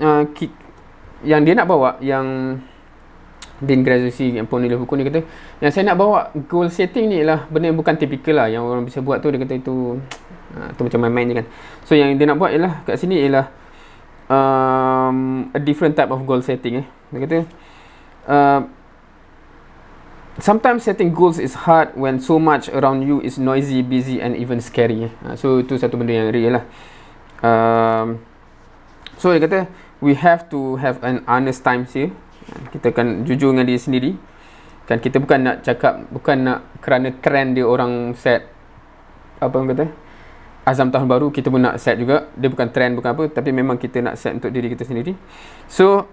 yang dia nak bawa, yang Dean Graziosi yang penulis buku ni kata, yang saya nak bawa goal setting ni ialah benda yang bukan typical lah, yang orang bisa buat tu. Dia kata itu macam main-main je kan. So yang dia nak buat ialah kat sini ialah a different type of goal setting. Dia kata sometimes setting goals is hard when so much around you is noisy, busy and even scary. So itu satu benda yang real lah. So dia kata we have to have an honest time here. Kita akan jujur dengan diri sendiri kan. Kita bukan nak cakap, bukan nak kerana trend dia orang set apa orang kata azam tahun baru, kita pun nak set juga. Dia bukan trend, bukan apa, tapi memang kita nak set untuk diri kita sendiri. So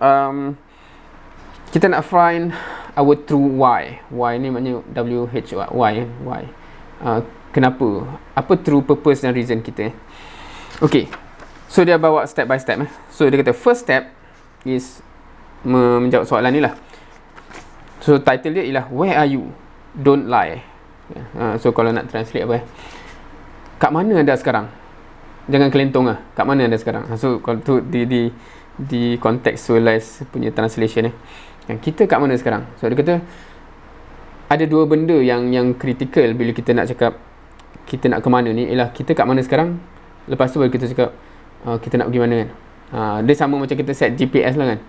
kita nak find our true why. Why ni maknanya why. Kenapa, apa true purpose dan reason kita. Okay, so dia bawa step by step. So dia kata first step is menjawab soalan ni lah. So title dia ialah Where are you? Don't lie. So kalau nak translate apa kat mana anda sekarang? Jangan kelentong lah. Kat mana anda sekarang? So kalau tu di contextualize punya translation yang kita kat mana sekarang. So dia kata ada dua benda yang critical bila kita nak cakap kita nak ke mana ni, ialah kita kat mana sekarang, lepas tu baru kita cakap kita nak pergi mana kan. Dia sama macam kita set GPS lah kan.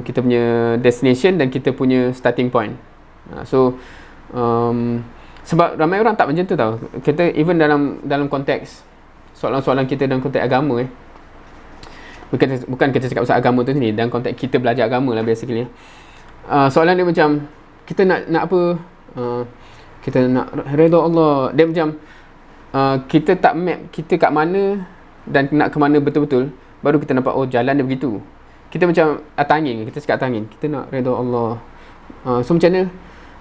Kita punya destination dan kita punya starting point. Sebab ramai orang tak macam tu tau. Kita even dalam konteks soalan-soalan kita dalam konteks agama bukan kita cakap pasal agama tu sendiri, dalam konteks kita belajar agama lah basically. Soalan dia macam kita nak apa, kita nak redha Allah. Dia macam kita tak map kita kat mana dan nak ke mana betul-betul, baru kita nampak jalan dia begitu. Kita macam atas angin, kita cakap atas angin, kita nak redha Allah. So macam mana?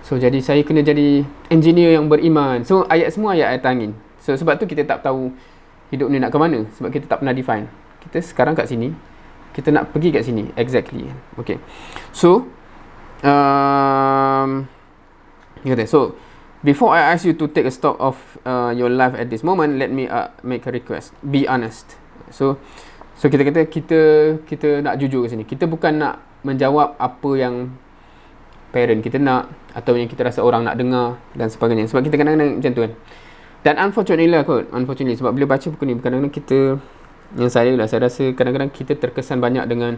So jadi saya kena jadi engineer yang beriman. So semua ayat atas angin. So sebab tu kita tak tahu hidup ni nak ke mana, sebab kita tak pernah define. Kita sekarang kat sini, kita nak pergi kat sini exactly. Okay. So so before I ask you to take a stock of your life at this moment, let me make a request. Be honest. So kita kata kita nak jujur ke sini. Kita bukan nak menjawab apa yang parent kita nak atau yang kita rasa orang nak dengar dan sebagainya. Sebab kita kadang-kadang macam tu kan. Dan unfortunately sebab bila baca buku ni, kadang-kadang kita, yang saya rasa kadang-kadang kita terkesan banyak dengan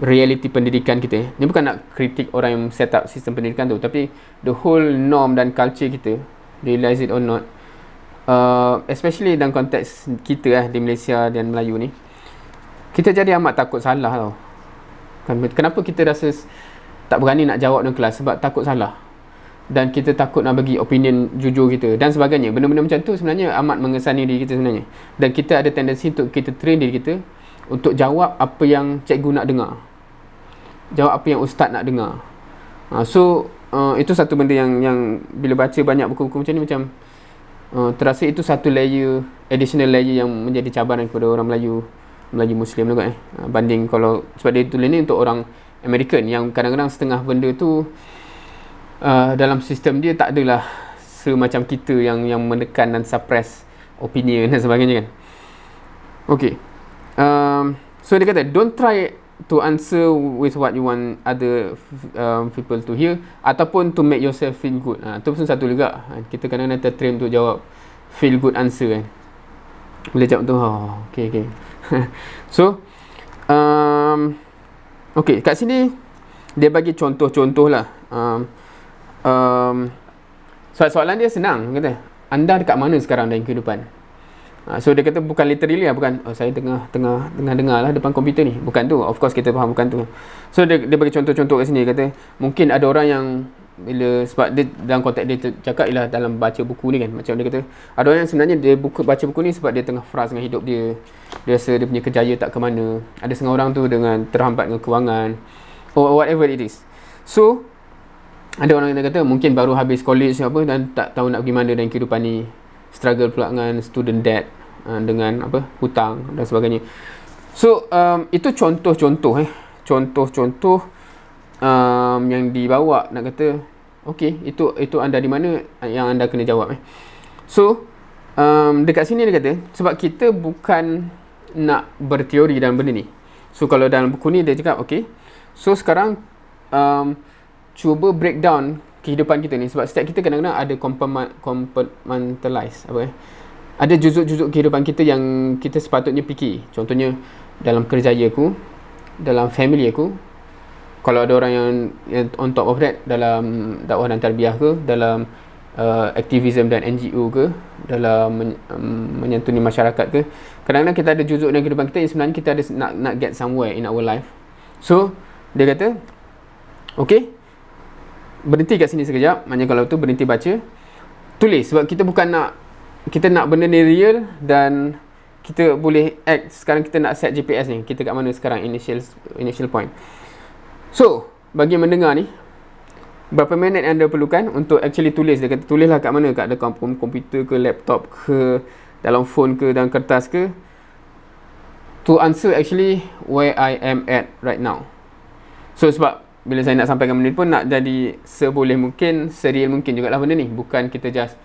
reality pendidikan kita. Ni bukan nak kritik orang yang set up sistem pendidikan tu, tapi the whole norm dan culture kita, realize it or not, especially dalam konteks kita di Malaysia dan Melayu ni, kita jadi amat takut salah tau kan. Kenapa kita rasa tak berani nak jawab dalam kelas? Sebab takut salah, dan kita takut nak bagi opinion jujur kita dan sebagainya. Benda-benda macam tu sebenarnya amat mengesani diri kita sebenarnya, dan kita ada tendensi untuk kita train diri kita untuk jawab apa yang cikgu nak dengar, jawab apa yang ustaz nak dengar. Itu satu benda yang bila baca banyak buku-buku macam ni, macam terasa itu satu layer, additional layer yang menjadi cabaran kepada orang Melayu Muslim juga banding kalau, sebab dia tulis ni untuk orang American yang kadang-kadang setengah benda tu dalam sistem dia tak adalah semacam kita yang menekan dan suppress opinion dan sebagainya kan. Okay. So dia kata don't try to answer with what you want other people to hear ataupun to make yourself feel good. Tu pun satu juga. Kita kadang-kadang tertrain untuk jawab feel good answer kan. Bila jawab tu okay. So okay, kat sini dia bagi contoh-contoh lah. Soalan dia senang, kata anda dekat mana sekarang dalam kehidupan. So dia kata bukan literally lah, bukan saya tengah dengar lah depan komputer ni, bukan tu. Of course kita faham bukan tu. So dia bagi contoh-contoh kat sini. Dia kata mungkin ada orang yang bila, sebab dia dalam konteks dia cakap ialah dalam baca buku ni kan, macam dia kata ada orang yang sebenarnya dia baca buku ni sebab dia tengah frust dengan hidup dia rasa dia punya kerjaya tak ke mana. Ada setengah orang tu dengan terhambat dengan kewangan, or whatever it is. So ada orang yang kata mungkin baru habis college apa dan tak tahu nak pergi mana dalam kehidupan ni, struggle pula dengan student debt, dengan apa, hutang dan sebagainya. So itu contoh-contoh yang dibawa, nak kata okey, itu anda di mana yang anda kena jawab. So dekat sini dia kata sebab kita bukan nak berteori dalam benda ni. So kalau dalam buku ni dia cakap okey, so sekarang cuba breakdown kehidupan kita ni, sebab setiap kita kadang-kadang ada compartmentalize ada juzuk-juzuk kehidupan kita yang kita sepatutnya fikir. Contohnya dalam kerjaya aku, dalam family aku, kalau ada orang yang on top of that, dalam dakwah dan tarbiyah ke, dalam aktivism dan NGO ke, dalam menyantuni masyarakat ke, kadang-kadang kita ada juzuk dalam kehidupan kita yang sebenarnya kita ada nak get somewhere in our life. So dia kata okey, berhenti kat sini sekejap. Maknanya kalau tu berhenti baca, tulis. Sebab kita bukan nak benda ni real dan kita boleh act. Sekarang kita nak set GPS ni, kita kat mana sekarang, initial point. So bagi mendengar ni, berapa minit anda perlukan untuk actually tulis? Dia kata tulislah kat mana, kat dekat komputer ke, laptop ke, dalam phone ke, dalam kertas ke, to answer actually where I am at right now. So sebab bila saya nak sampaikan benda ni pun nak jadi seboleh mungkin, serial mungkin jugalah benda ni. Bukan kita just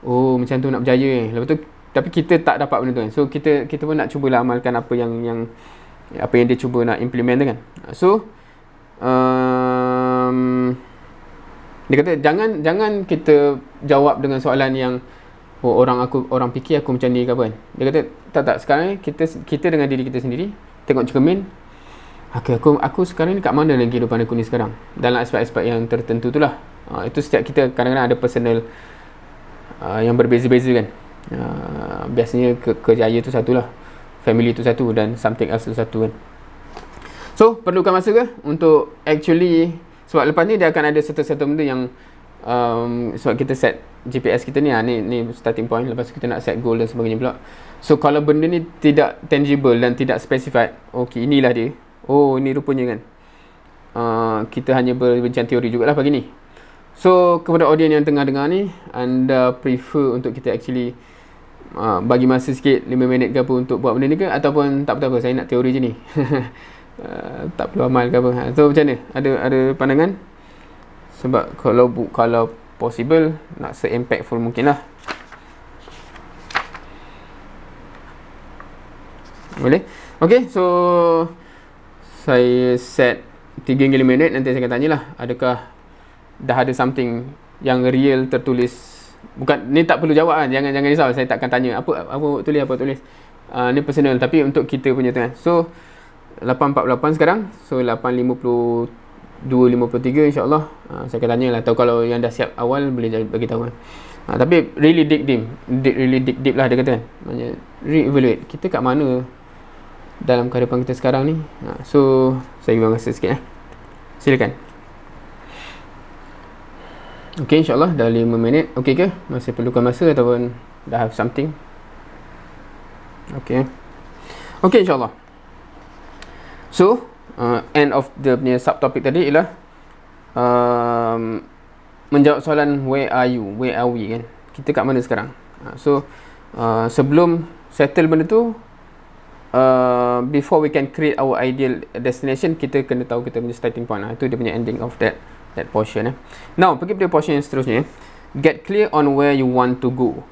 macam tu nak berjaya lepas tu, tapi kita tak dapat benda tu kan. So kita pun nak cubalah amalkan apa yang dia cuba nak implement tu kan. So dia kata jangan kita jawab dengan soalan yang orang fikir aku macam ni ke apa kan. Dia kata tak, sekarang ni kita dengan diri kita sendiri tengok cermin. Okay, aku sekarang ni kat mana dalam kehidupan aku ni sekarang, dalam aspek-aspek yang tertentu tu lah. Itu setiap kita kadang-kadang ada personal yang berbeza-beza kan. Biasanya kerjaya tu satu lah, family tu satu, dan something else tu satu kan. So perlukan masa ke untuk actually, sebab lepas ni dia akan ada satu benda yang sebab kita set GPS kita ni, ni starting point. Lepas tu kita nak set goal dan sebagainya pula. So kalau benda ni tidak tangible dan tidak specified, okay, inilah dia, ini rupanya kan, kita hanya berbincang teori jugalah pagi ni. So kepada audience yang tengah dengar ni, anda prefer untuk kita actually bagi masa sikit 5 minit ke apa untuk buat benda ni ke, ataupun tak apa-apa, saya nak teori je ni, tak perlu amal ke apa. So macam mana, ada pandangan? Sebab kalau possible nak se-impactful mungkin lah. Boleh? Okay, so saya set 3 hingga 5 minit. Nanti saya akan tanyalah, adakah dah ada something yang real tertulis. Bukan, ni tak perlu jawab kan, jangan risau, saya takkan tanya apa tulis. Ni personal, tapi untuk kita punya tu kan. So 8.48 sekarang, so 8.52-53 insyaAllah. Saya akan tanya lah, atau kalau yang dah siap awal boleh bagi tahu kan. Tapi really dig deep lah dia kata kan. Maksudnya re-evaluate kita kat mana dalam kehidupan kita sekarang ni. So saya bagi masa sikit silakan. Okay, insyaAllah dah 5 minit. Okay ke? Masih perlukan masa ataupun dah have something? Okay insyaAllah. So end of the punya subtopic tadi ialah menjawab soalan where are you, where are we kan, kita kat mana sekarang. So sebelum settle benda tu, before we can create our ideal destination, kita kena tahu kita punya starting point. Itu dia punya ending of that portion. Now pergi pada portion yang seterusnya, get clear on where you want to go.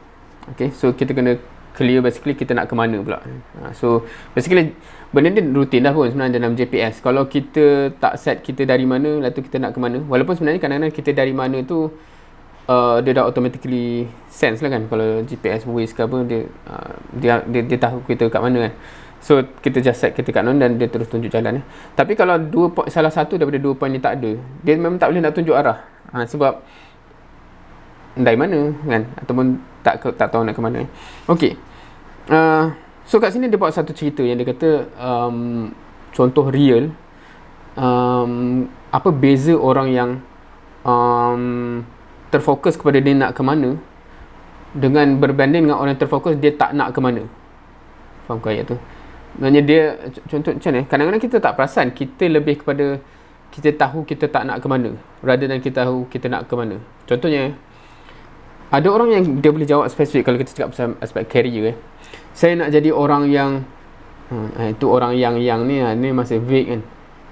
Okay, so kita kena clear basically kita nak ke mana pula. So basically benda ni rutin dah pun sebenarnya dalam GPS. Kalau kita tak set kita dari mana, lalu kita nak ke mana, walaupun sebenarnya kadang-kadang kita dari mana tu dia dah automatically sense lah kan. Kalau GPS Waze ke apa, dia tahu kita kat mana kan. So kita just set kita kat mana dan dia terus tunjuk jalan. Tapi kalau salah satu daripada 2 point ni tak ada, dia memang tak boleh nak tunjuk arah. Sebab dari mana kan, ataupun tak tahu nak ke mana. Okey. So kat sini dia buat satu cerita yang dia kata contoh real, apa beza orang yang terfokus kepada dia nak ke mana dengan berbanding dengan orang yang terfokus dia tak nak ke mana. Faham ke ayat tu? Maksudnya dia, contoh macam ni, kadang-kadang kita tak perasan, kita lebih kepada kita tahu kita tak nak ke mana, rather than kita tahu kita nak ke mana. Contohnya, ada orang yang dia boleh jawab spesifik kalau kita cakap pasal aspek career. Saya nak jadi orang yang itu orang yang ni masih vague kan.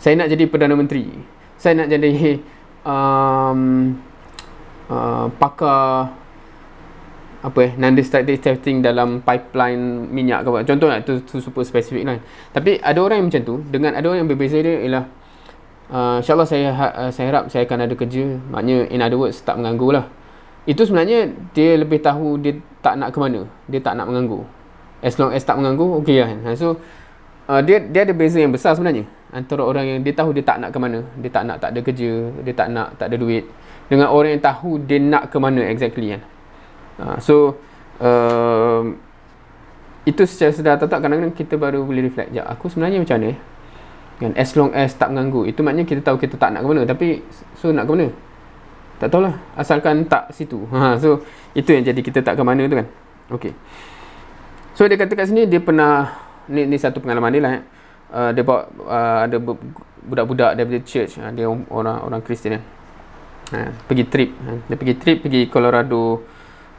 Saya nak jadi Perdana Menteri. Saya nak jadi pakar non-destructive testing dalam pipeline minyak ke apa. Contoh lah, tu super spesifik lah. Tapi ada orang yang macam tu, dengan ada orang yang berbeza dia ialah InsyaAllah saya harap saya akan ada kerja. Maknanya in other words, tak mengganggu lah. Itu sebenarnya dia lebih tahu dia tak nak ke mana. Dia tak nak mengganggu. As long as tak mengganggu, okey lah kan. So dia ada beza yang besar sebenarnya antara orang yang dia tahu dia tak nak ke mana, dia tak nak tak ada kerja, dia tak nak tak ada duit, dengan orang yang tahu dia nak ke mana exactly kan. Itu secara sedar atau tak, kadang-kadang kita baru boleh reflect, aku sebenarnya macam mana kan, as long as tak mengganggu. Itu maknanya kita tahu kita tak nak ke mana. Tapi so nak ke mana, tak tahulah, asalkan tak situ. So itu yang jadi kita tak ke mana tu kan. Okay, so dia kata kat sini dia pernah, ni satu pengalaman dia lah dia bawa ada budak-budak daripada church, dia orang Kristian pergi trip. Dia pergi Colorado,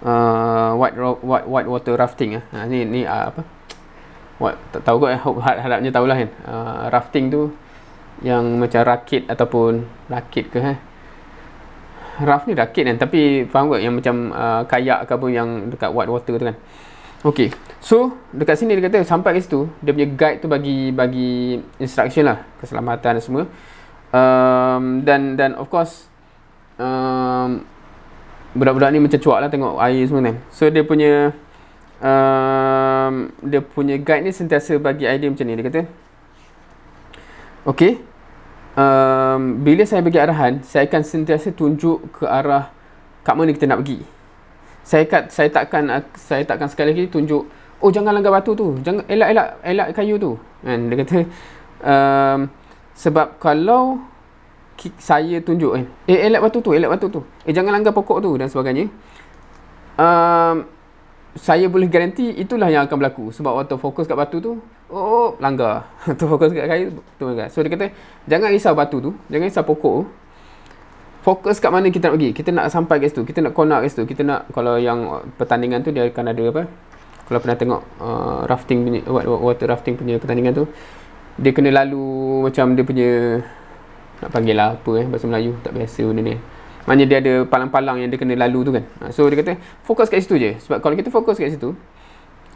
white water rafting. Ni apa, tak tahu kot, harapnya tahulah kan. Rafting tu yang macam rakit ataupun rakit ke raft ni rakit kan, tapi faham kot yang macam kayak ke apa yang dekat white water tu kan. Okay, so dekat sini dia kata sampai ke situ, dia punya guide tu bagi instruction lah, keselamatan dan semua. Dan of course budak-budak ni macam cuak lah tengok air semua kan. So dia punya guide ni sentiasa bagi idea macam ni. Dia kata, okay, bila saya bagi arahan, saya akan sentiasa tunjuk ke arah kat mana kita nak pergi. Saya takkan sekali lagi tunjuk, oh jangan langgar batu tu, jangan elak kayu tu kan. Dia kata sebab kalau saya tunjuk elak batu tu, jangan langgar pokok tu dan sebagainya, saya boleh garanti itulah yang akan berlaku. Sebab waktu fokus kat batu tu, langgar. Tu fokus kat kayu tu langgar. So dia kata jangan risau batu tu, jangan risau pokok tu, fokus kat mana kita nak pergi. Kita nak sampai kat situ, kita nak konak kat situ, kita nak, kalau yang pertandingan tu dia akan ada apa, kalau pernah tengok rafting punya, water rafting punya pertandingan tu, dia kena lalu macam dia punya, nak panggil lah apa bahasa Melayu, tak biasa benda ni. Maknanya dia ada palang-palang yang dia kena lalu tu kan. So dia kata fokus kat situ je. Sebab kalau kita fokus kat situ,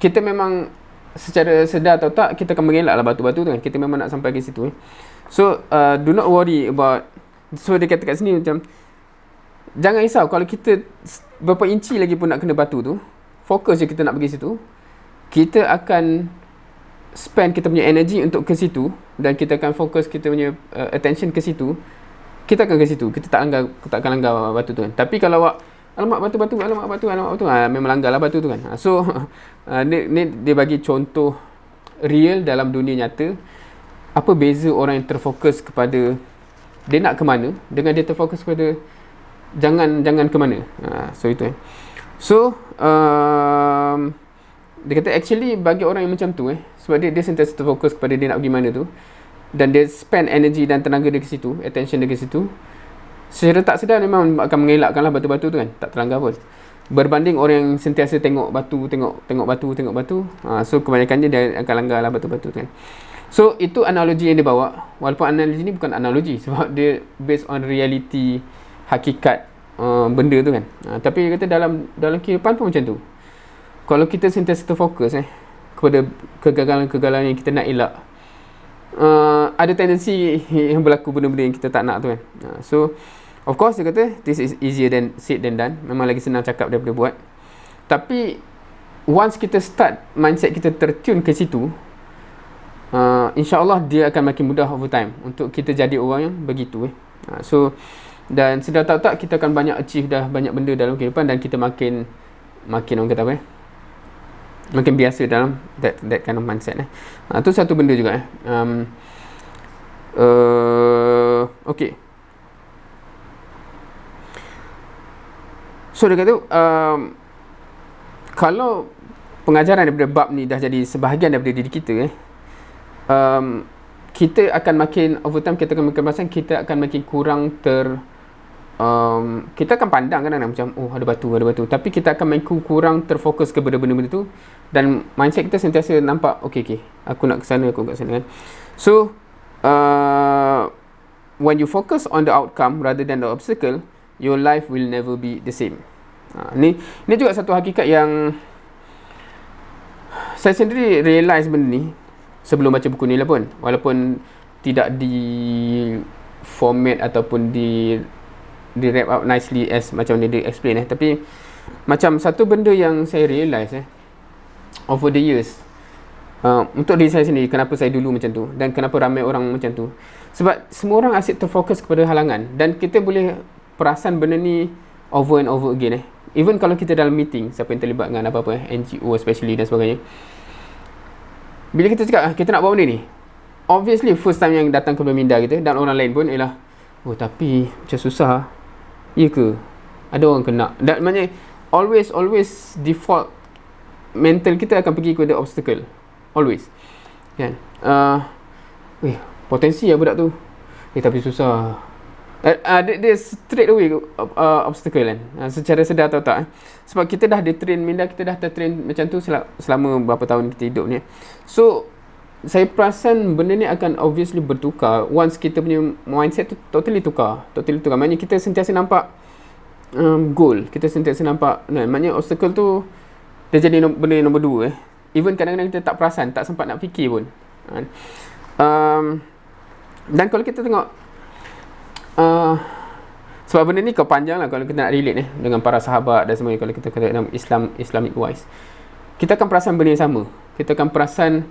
kita memang secara sedar atau tak, kita akan mengelak lah batu-batu tu kan. Kita memang nak sampai ke situ. So do not worry about. So dia kata kat sini macam, jangan risau kalau kita berapa inci lagi pun nak kena batu tu, fokus je kita nak pergi situ. Kita akan spend kita punya energy untuk ke situ, dan kita akan fokus kita punya attention ke situ. Kita akan ke situ, kita tak akan langgar batu tu kan. Tapi kalau awak alamak batu, memang langgar lah batu tu kan. So ni dia bagi contoh real dalam dunia nyata, apa beza orang yang terfokus kepada dia nak ke mana dengan dia terfokus kepada jangan ke mana. So itu So dia kata actually bagi orang yang macam tu sebab dia sentiasa terfokus kepada dia nak pergi mana tu, dan dia spend energy dan tenaga dia ke situ, attention dia ke situ, secara tak sedar memang akan mengelakkan lah batu-batu tu kan, tak terlanggar pun. Berbanding orang yang sentiasa tengok batu. So kebanyakannya dia akan langgar lah batu-batu tu kan. So itu analogi yang dia bawa. Walaupun analogi ni bukan analogi, sebab dia based on reality, hakikat benda tu kan. Tapi dia kata dalam kehidupan pun macam tu. Kalau kita sentiasa terfokus kepada kegagalan-kegagalan yang kita nak elak, ada tendensi yang berlaku benda-benda yang kita tak nak tu kan. So of course dia kata this is easier than said than done. Memang lagi senang cakap daripada buat. Tapi once kita start mindset kita tertune ke situ, InsyaAllah dia akan makin mudah over time untuk kita jadi orang yang begitu So dan sedar tak kita akan banyak achieve dah banyak benda dalam kehidupan, dan kita makin orang kata apa makin biasa dalam that kind of mindset tu satu benda juga okay. So dia kata kalau pengajaran daripada bab ni dah jadi sebahagian daripada diri kita kita akan makin over time, kita akan makin perasan, kita akan makin kurang kita akan pandang kadang-kadang macam ada batu, tapi kita akan makin kurang terfokus kepada benda-benda tu, dan mindset kita sentiasa nampak okay, aku nak ke sana, aku nak ke sana kan. So when you focus on the outcome rather than the obstacle, your life will never be the same. Ni juga satu hakikat yang saya sendiri realise benda ni sebelum baca buku ni lah pun, walaupun tidak di format ataupun di wrap up nicely as macam dia explain tapi macam satu benda yang saya realise over the years, untuk diri saya sendiri, kenapa saya dulu macam tu dan kenapa ramai orang macam tu, sebab semua orang asyik terfokus kepada halangan, dan kita boleh perasan benda ni over and over again even kalau kita dalam meeting, siapa yang terlibat dengan apa-apa NGO especially dan sebagainya, bila kita cakap kita nak buat benda ni, obviously first time yang datang ke minda kita dan orang lain pun ialah tapi macam susah, ya ke, ada orang kena, dan maknanya always default mental kita akan pergi kepada obstacle, always kan. Potensi budak tu, tapi susah. Dia straight away obstacle kan, secara sedar atau tak sebab kita dah train minda, kita dah tertrain macam tu selama berapa tahun kita hidup ni. So saya perasan benda ni akan obviously bertukar once kita punya mindset tu totally tukar. Maknanya kita sentiasa nampak goal, kita sentiasa nampak maknanya obstacle tu dia jadi benda nombor 2 even kadang-kadang kita tak perasan, tak sempat nak fikir pun. Dan kalau kita tengok sebab benda ni panjang lah kalau kita nak relate dengan para sahabat dan semuanya, kalau kita kata dalam Islamic wise, kita akan perasan benda yang sama. Kita akan perasan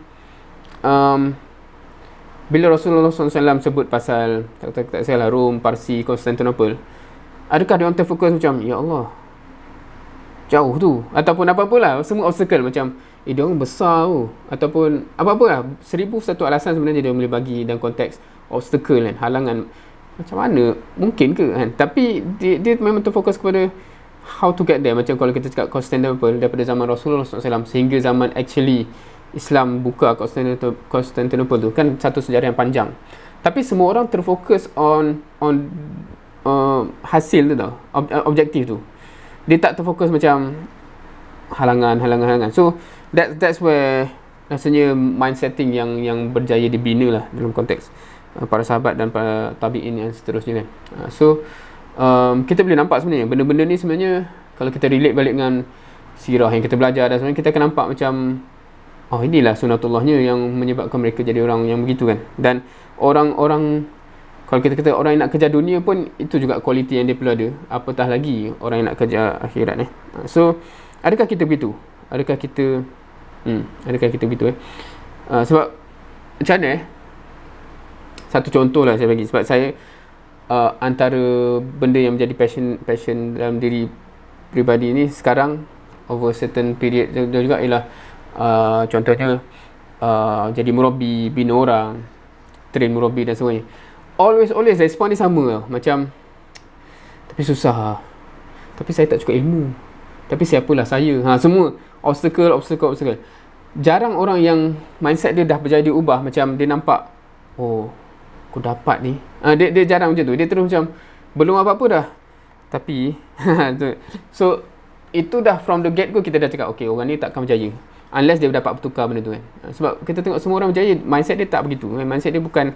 bila Rasulullah SAW sebut pasal tak salah Rom, Parsi, Constantinople, adakah dia orang terfokus macam ya Allah jauh tu, ataupun apa-apalah semua obstacle macam dia orang besar tu, ataupun apa-apalah 1001 alasan sebenarnya dia boleh bagi dalam konteks obstacle kan, halangan. Macam mana mungkin ke kan, tapi dia memang terfokus kepada how to get there. Macam kalau kita cakap Constantinople daripada zaman Rasulullah SAW sehingga zaman actually Islam buka Constantinople tu kan satu sejarah yang panjang, tapi semua orang terfokus on hasil tu tau, objektif tu. Dia tak terfokus macam halangan. So that's where rasanya mindsetting yang berjaya dibina lah dalam konteks para sahabat dan para tabi'in yang seterusnya kan. So kita boleh nampak sebenarnya benda-benda ni sebenarnya kalau kita relate balik dengan sirah yang kita belajar dan sebenarnya kita akan nampak macam inilah sunatullahnya yang menyebabkan mereka jadi orang yang begitu kan. Dan orang-orang, kalau kita kata orang yang nak kejar dunia pun itu juga kualiti yang dia perlu ada, apatah lagi orang yang nak kejar akhirat So adakah kita begitu? Adakah kita begitu sebab macam mana satu contoh lah saya bagi, sebab saya antara benda yang menjadi passion dalam diri peribadi ni sekarang over certain period juga ialah contohnya jadi murabi, bina orang, train murabi dan sebagainya. Always respon dia sama lah. Macam tapi susah, tapi saya tak cukup ilmu, tapi siapalah saya, semua obstacle. Jarang orang yang mindset dia dah berjaya diubah, macam dia nampak aku dapat ni, dia jarang macam tu. Dia terus macam belum apa-apa dah tapi so itu dah from the get go kita dah cakap orang ni takkan berjaya unless dia dapat bertukar benda tu kan. Sebab kita tengok semua orang berjaya, mindset dia tak begitu. Mindset dia bukan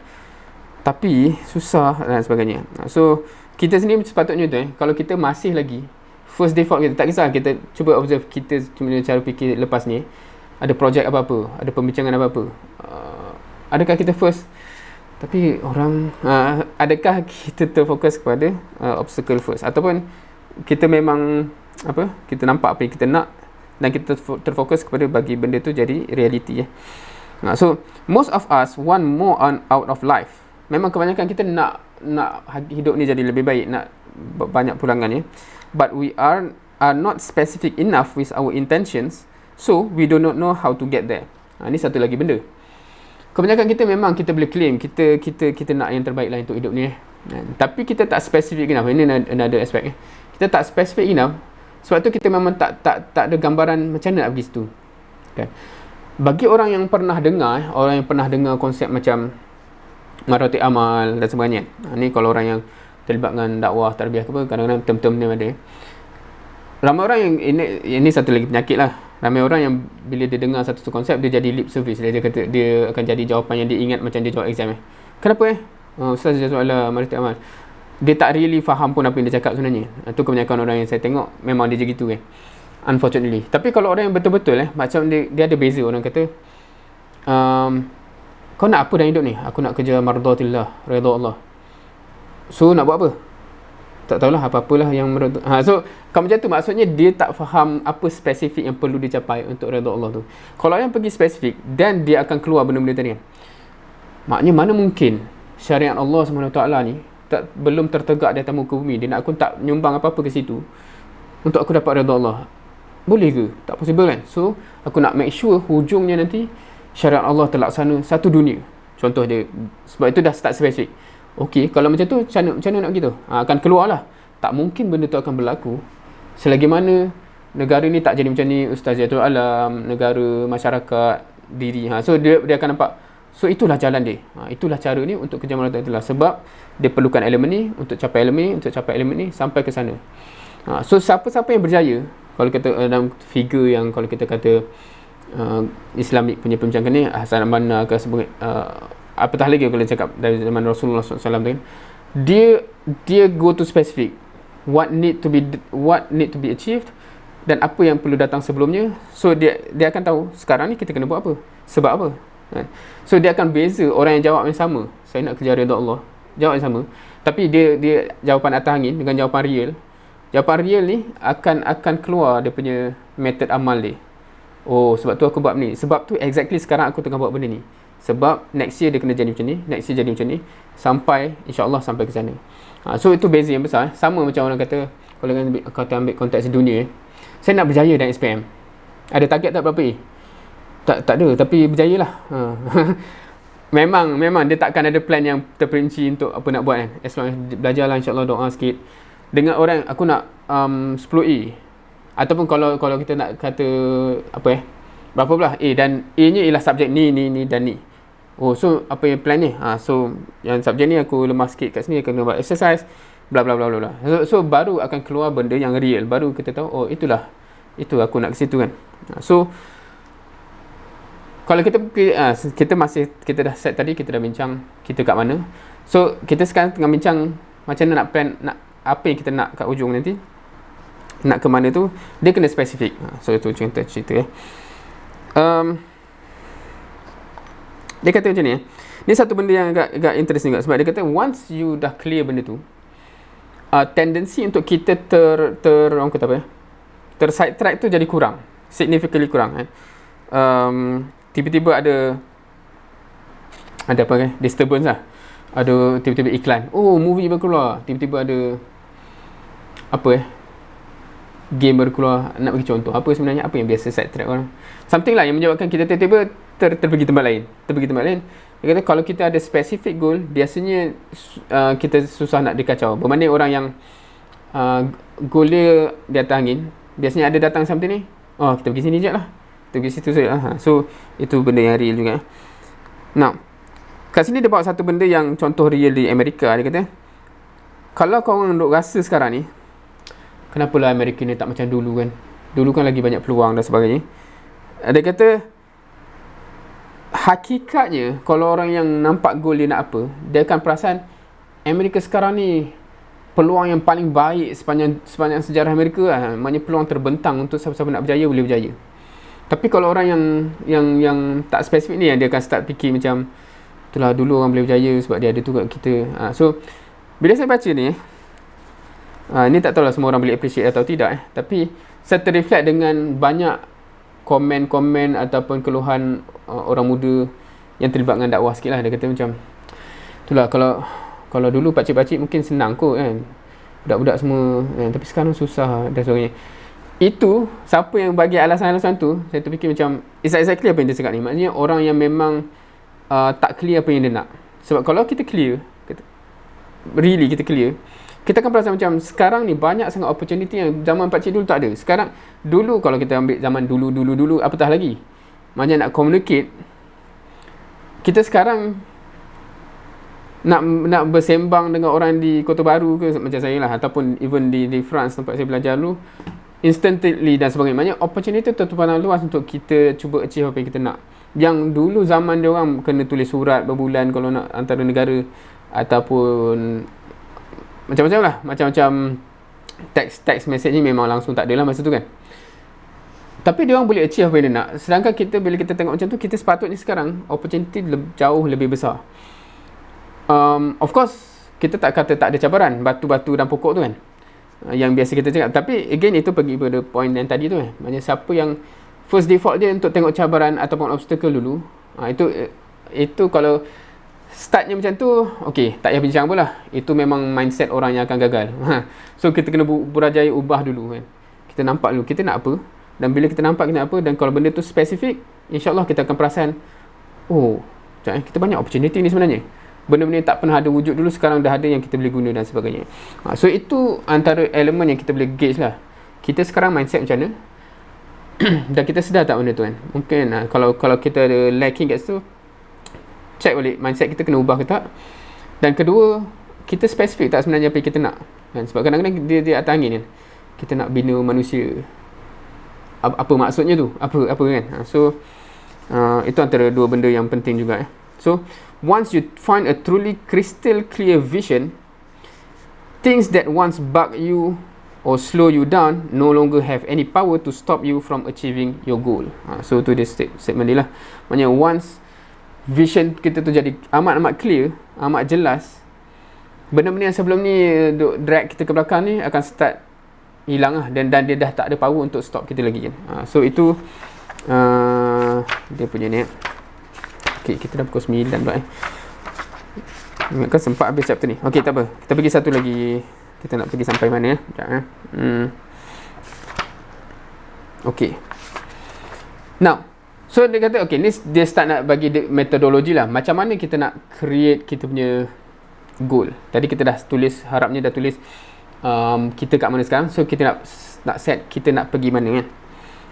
tapi susah dan sebagainya. So kita sendiri sepatutnya tu kalau kita masih lagi first default kita, tak kisah kita cuba observe kita cuma cara fikir lepas ni, ada projek apa-apa, ada pembincangan apa-apa, adakah kita first tapi orang adakah kita terfokus kepada obstacle first, ataupun kita memang kita nampak apa yang kita nak dan kita terfokus kepada bagi benda tu jadi reality so most of us want more out of life. Memang kebanyakan kita nak hidup ni jadi lebih baik, nak banyak pulangan but we are not specific enough with our intentions, so we do not know how to get there. Ni satu lagi benda. Kebanyakan kita memang kita boleh claim kita nak yang terbaik lah untuk hidup ni tapi kita tak specific enough. Ini another aspect kita tak specific enough, sebab tu kita memang tak ada gambaran macam mana nak pergi situ kan. Bagi orang yang pernah dengar konsep macam Maratib amal dan sebagainya. Ni kalau orang yang terlibat dengan dakwah tarbiyah ke apa, kadang-kadang term-term ni ada. Ramai orang yang ini satu lagi penyakit lah. Ramai orang yang bila dia dengar satu konsep, dia jadi lip service. Dia kata dia akan jadi jawapan yang dia ingat macam dia jawab exam. Kenapa Ustaz dia soalan maratib amal. Dia tak really faham pun apa yang dia cakap sebenarnya. Itu kebanyakan orang yang saya tengok memang dia gitu unfortunately. Tapi kalau orang yang betul-betul macam dia ada beza. Orang kata kau nak apa dalam hidup ni? Aku nak kerja mardatillah, redha Allah. So nak buat apa? Tak tahulah apa-apalah yang so kalau macam tu maksudnya dia tak faham apa spesifik yang perlu dicapai untuk redha Allah tu. Kalau yang pergi spesifik dan dia akan keluar benda-benda tadi maknanya mana mungkin syariat Allah SWT ni belum tertegak di atas muka bumi, dia nak aku tak nyumbang apa-apa ke situ untuk aku dapat redha Allah. Boleh ke? Tak possible kan? So aku nak make sure hujungnya nanti syariat Allah terlaksana satu dunia. Contoh dia, sebab itu dah start spesifik. Okey, kalau macam tu macam mana nak gitu? Akan keluar lah. Tak mungkin benda tu akan berlaku selagi mana negara ni tak jadi macam ni, ustaziatul alam, negara, masyarakat, diri. So dia akan nampak. So itulah jalan dia. Itulah cara ni untuk kerja maratatillah. Sebab dia perlukan elemen ni untuk capai elemen ni, untuk capai elemen ni sampai ke sana. So siapa-siapa yang berjaya, kalau kita dalam figure yang kalau kita kata Islamik punya pembincangan ni, Hasan Banna ke sebagai apatah lagi kalau cakap dari zaman Rasulullah SAW tu kan, dia go to specific what need to be achieved dan apa yang perlu datang sebelumnya. So dia akan tahu sekarang ni kita kena buat apa, sebab apa kan? So dia akan beza orang yang jawab yang sama, saya nak kerja redha Allah, jawab yang sama, tapi dia jawapan atas angin dengan jawapan real. Jawapan real ni akan keluar dia punya method amal dia. Oh, sebab tu aku buat ni, sebab tu exactly sekarang aku tengah buat benda ni, sebab next year dia kena jadi macam ni, next year jadi macam ni, sampai insyaAllah sampai ke sana. So itu beza yang besar. Sama macam orang kata, kalau kata ambil konteks dunia, saya nak berjaya dalam SPM, ada target tak berapa tak ada, tapi berjaya lah. memang dia takkan ada plan yang terperinci untuk apa nak buat kan. As long as belajar lah, insyaAllah, doa sikit dengan orang, aku nak 10A, ataupun kalau kita nak kata apa berapa pula A, dan A nya ialah subjek ni dan ni. Oh, so apa yang plan ni? So yang subjek ni aku lemah sikit kat sini, kena buat exercise, bla bla bla bla. So baru akan keluar benda yang real, baru kita tahu oh itu aku nak ke situ kan. So kalau kita dah set tadi, kita dah bincang kita kat mana. So kita sekarang tengah bincang macam mana nak plan, nak apa yang kita nak kat ujung nanti, nak ke mana tu, dia kena spesifik. So itu contoh cerita dia kata macam ni ni satu benda yang agak interesting juga, sebab dia kata once you dah clear benda tu, tendensi untuk kita orang kata apa side track tu jadi kurang, significantly kurang tiba-tiba ada apa disturbance lah, ada tiba-tiba iklan, oh movie baru keluar, tiba-tiba ada apa game baru keluar. Nak bagi contoh apa sebenarnya, apa yang biasa side track orang, something lah yang menyebabkan kita tiba-tiba terpergi tempat lain. Dia kata kalau kita ada specific goal, biasanya kita susah nak dikacau. Berbanding orang yang goal dia di atas angin, biasanya ada datang something ni, oh kita pergi sini je lah, kita pergi situ saja. So itu benda yang real juga. Now kat sini dia bawa satu benda yang contoh real di Amerika. Dia kata kalau kau orang duk rasa sekarang ni, kenapalah Amerika ni tak macam dulu kan, dulu kan lagi banyak peluang dan sebagainya. Dia kata hakikatnya kalau orang yang nampak goal dia nak apa, dia akan perasan Amerika sekarang ni peluang yang paling baik sepanjang sejarah Amerika lah. Maknanya peluang terbentang untuk siapa-siapa nak berjaya boleh berjaya. Tapi kalau orang yang tak spesifik ni, yang dia akan start fikir macam itulah dulu orang boleh berjaya sebab dia ada tu kat kita. So bila saya baca ni ni tak tahulah semua orang boleh appreciate atau tidak tapi saya terreflect dengan banyak komen-komen ataupun keluhan orang muda yang terlibat dengan dakwah sikit lah. Dia kata macam itulah, kalau dulu pakcik-pakcik mungkin senang kot kan, budak-budak semua tapi sekarang susah dan sebagainya. Itu siapa yang bagi alasan-alasan tu, saya terfikir macam exactly apa yang dia cakap ni. Maknanya orang yang memang tak clear apa yang dia nak. Sebab kalau kita clear, kita clear, kita akan perasan macam sekarang ni banyak sangat opportunity yang zaman pakcik dulu tak ada. Sekarang, dulu kalau kita ambil zaman dulu apatah lagi, macam nak communicate, kita sekarang nak bersembang dengan orang di Kota Baru ke macam saya lah, ataupun even di France tempat saya belajar dulu, instantly dan sebagainya. Maknanya opportunity tu terpandang luas untuk kita cuba achieve apa yang kita nak. Yang dulu zaman dia orang kena tulis surat berbulan kalau nak antara negara, ataupun macam-macam lah, macam-macam text message ni memang langsung tak ada lah masa tu kan. Tapi dia orang boleh achieve apa yang dia nak. Sedangkan kita, bila kita tengok macam tu, kita sepatutnya sekarang opportunity jauh lebih besar. Of course kita tak kata tak ada cabaran, batu-batu dan pokok tu kan, yang biasa kita cakap. Tapi again, itu pergi pada point yang tadi tu kan. Maksudnya siapa yang first default dia untuk tengok cabaran ataupun obstacle dulu, itu kalau startnya macam tu, okay, tak payah bincang pun lah. Itu memang mindset orang yang akan gagal. So kita kena berjaya ubah dulu kan. Kita nampak dulu kita nak apa, dan bila kita nampak kita nak apa, dan kalau benda tu spesifik, insyaAllah kita akan perasan, oh, kita banyak opportunity ni sebenarnya. Benda-benda yang tak pernah ada wujud dulu, sekarang dah ada yang kita boleh guna dan sebagainya. So itu antara elemen yang kita boleh gauge lah. Kita sekarang mindset macam mana dan kita sedar tak benda tu kan. Mungkin kalau kita ada lacking kat situ, check balik mindset kita kena ubah ke tak. Dan kedua, kita spesifik tak sebenarnya apa yang kita nak kan? Sebab kadang-kadang dia atas angin kan, kita nak bina manusia, apa maksudnya tu, apa kan. So itu antara dua benda yang penting juga. So once you find a truly crystal clear vision, things that once bug you or slow you down no longer have any power to stop you from achieving your goal. So tu dia statement dia lah. Maksudnya once vision kita tu jadi amat clear, amat jelas, benda-benda yang sebelum ni drag kita ke belakang ni akan start hilang lah, dan dia dah tak ada power untuk stop kita lagi kan. So itu dia punya ni. Okay, kita dah pukul 9 pula ingatkan sempat habis chapter ni. Okay, tak apa, kita pergi satu lagi. Kita nak pergi sampai mana sekejap Okay, now, so dia kata okay, ni dia start nak bagi metodologi lah, macam mana kita nak create kita punya goal. Tadi kita dah tulis, harapnya dah tulis kita kat mana sekarang. So kita nak set kita nak pergi mana kan.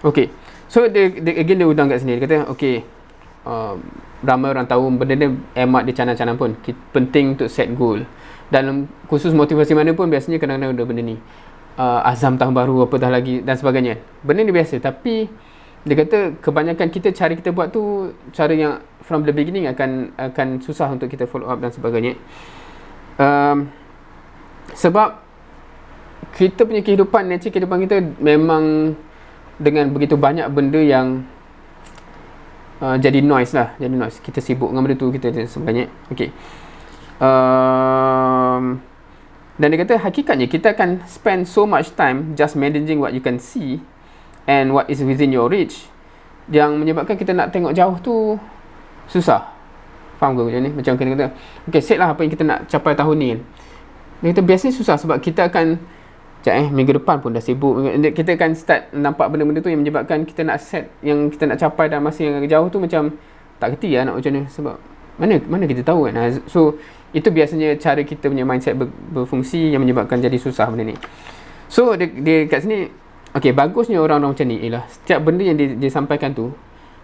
Okay, so dia again dia udang kat sini. Dia kata okay, ramai orang tahu benda ni emat dia canan-canan pun, penting untuk set goal. Dalam khusus motivasi mana pun biasanya kadang-kadang ada benda ni, azam tahun baru apatah lagi dan sebagainya. Benda ni biasa, tapi dia kata kebanyakan cara kita buat tu cara yang from the beginning akan susah untuk kita follow up dan sebagainya. Sebab kita punya kehidupan, nature kehidupan kita memang dengan begitu banyak benda yang jadi noise lah, jadi noise. Kita sibuk dengan benda tu, kita dan sebagainya. Okay. Dan dia kata hakikatnya kita akan spend so much time just managing what you can see and what is within your reach, yang menyebabkan kita nak tengok jauh tu susah. Faham ke macam ni? Macam kena kata okay, set lah apa yang kita nak capai tahun ni kan. Dia kata biasanya susah sebab kita akan minggu depan pun dah sibuk. Kita akan start nampak benda-benda tu yang menyebabkan kita nak set yang kita nak capai dalam masa yang jauh tu macam tak kerti lah nak macam mana. Sebab mana kita tahu kan. So itu biasanya cara kita punya mindset berfungsi yang menyebabkan jadi susah benda ni. So dia kat sini, okay, bagusnya orang-orang macam ni ialah setiap benda yang dia sampaikan tu,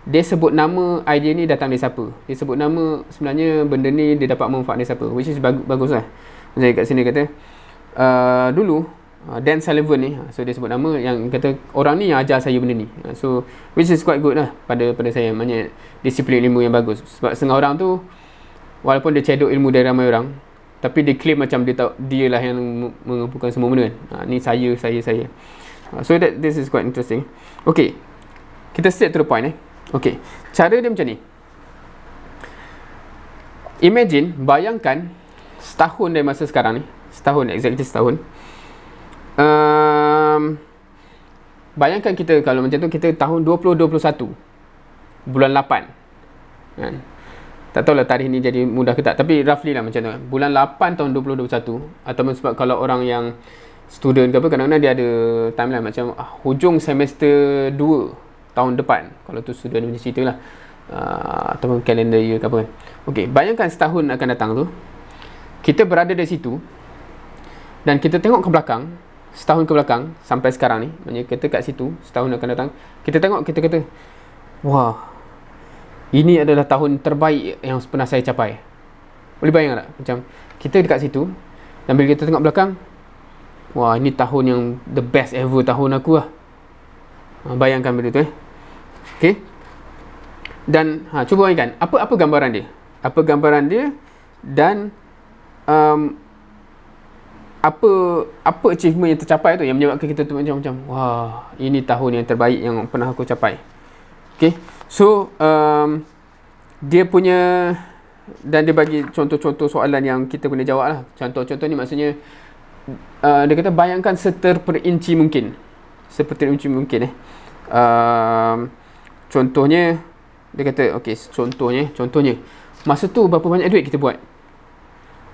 dia sebut nama idea ni datang dari siapa. Dia sebut nama sebenarnya benda ni dia dapat manfaat dari siapa, which is bagus lah. Macam kat sini kata dulu Dan Sullivan ni, so dia sebut nama yang kata orang ni yang ajar saya benda ni. So which is quite good lah pada saya. Maksudnya disiplin ilmu yang bagus. Sebab setengah orang tu walaupun dia cedok ilmu dari ramai orang, tapi dia claim macam dia lah yang mengumpulkan semua benda kan. Ni saya. So this is quite interesting. Okay, kita straight to the point Okay, cara dia macam ni. Imagine, bayangkan setahun dari masa sekarang ni, exactly setahun. Bayangkan kita kalau macam tu, kita tahun 2021 bulan 8 kan? Tak tahulah tarikh ni jadi mudah ke tak, tapi roughly lah macam tu kan? Bulan 8 tahun 2021. Ataupun sebab kalau orang yang student ke apa, kadang-kadang dia ada timeline macam hujung semester 2 tahun depan, kalau tu student punya cerita lah, ataupun calendar year ke apa kan. Okay, bayangkan setahun akan datang tu, kita berada di situ dan kita tengok ke belakang, setahun ke belakang sampai sekarang ni, maksudnya kita kat situ setahun akan datang, kita tengok, kita kata wah, ini adalah tahun terbaik yang pernah saya capai. Boleh bayang tak? Macam kita dekat situ dan bila kita tengok belakang, wah, ini tahun yang the best ever tahun aku lah. Bayangkan benda tu Okay. Dan cuba bayangkan apa gambaran dia. Apa gambaran dia dan apa achievement yang tercapai tu yang menyebabkan kita tu macam wah, ini tahun yang terbaik yang pernah aku capai. Okay. So dia punya, dan dia bagi contoh-contoh soalan yang kita boleh jawab lah. Contoh-contoh ni maksudnya dia kata bayangkan seterperinci mungkin. Seterperinci mungkin contohnya dia kata contohnya masa tu berapa banyak duit kita buat,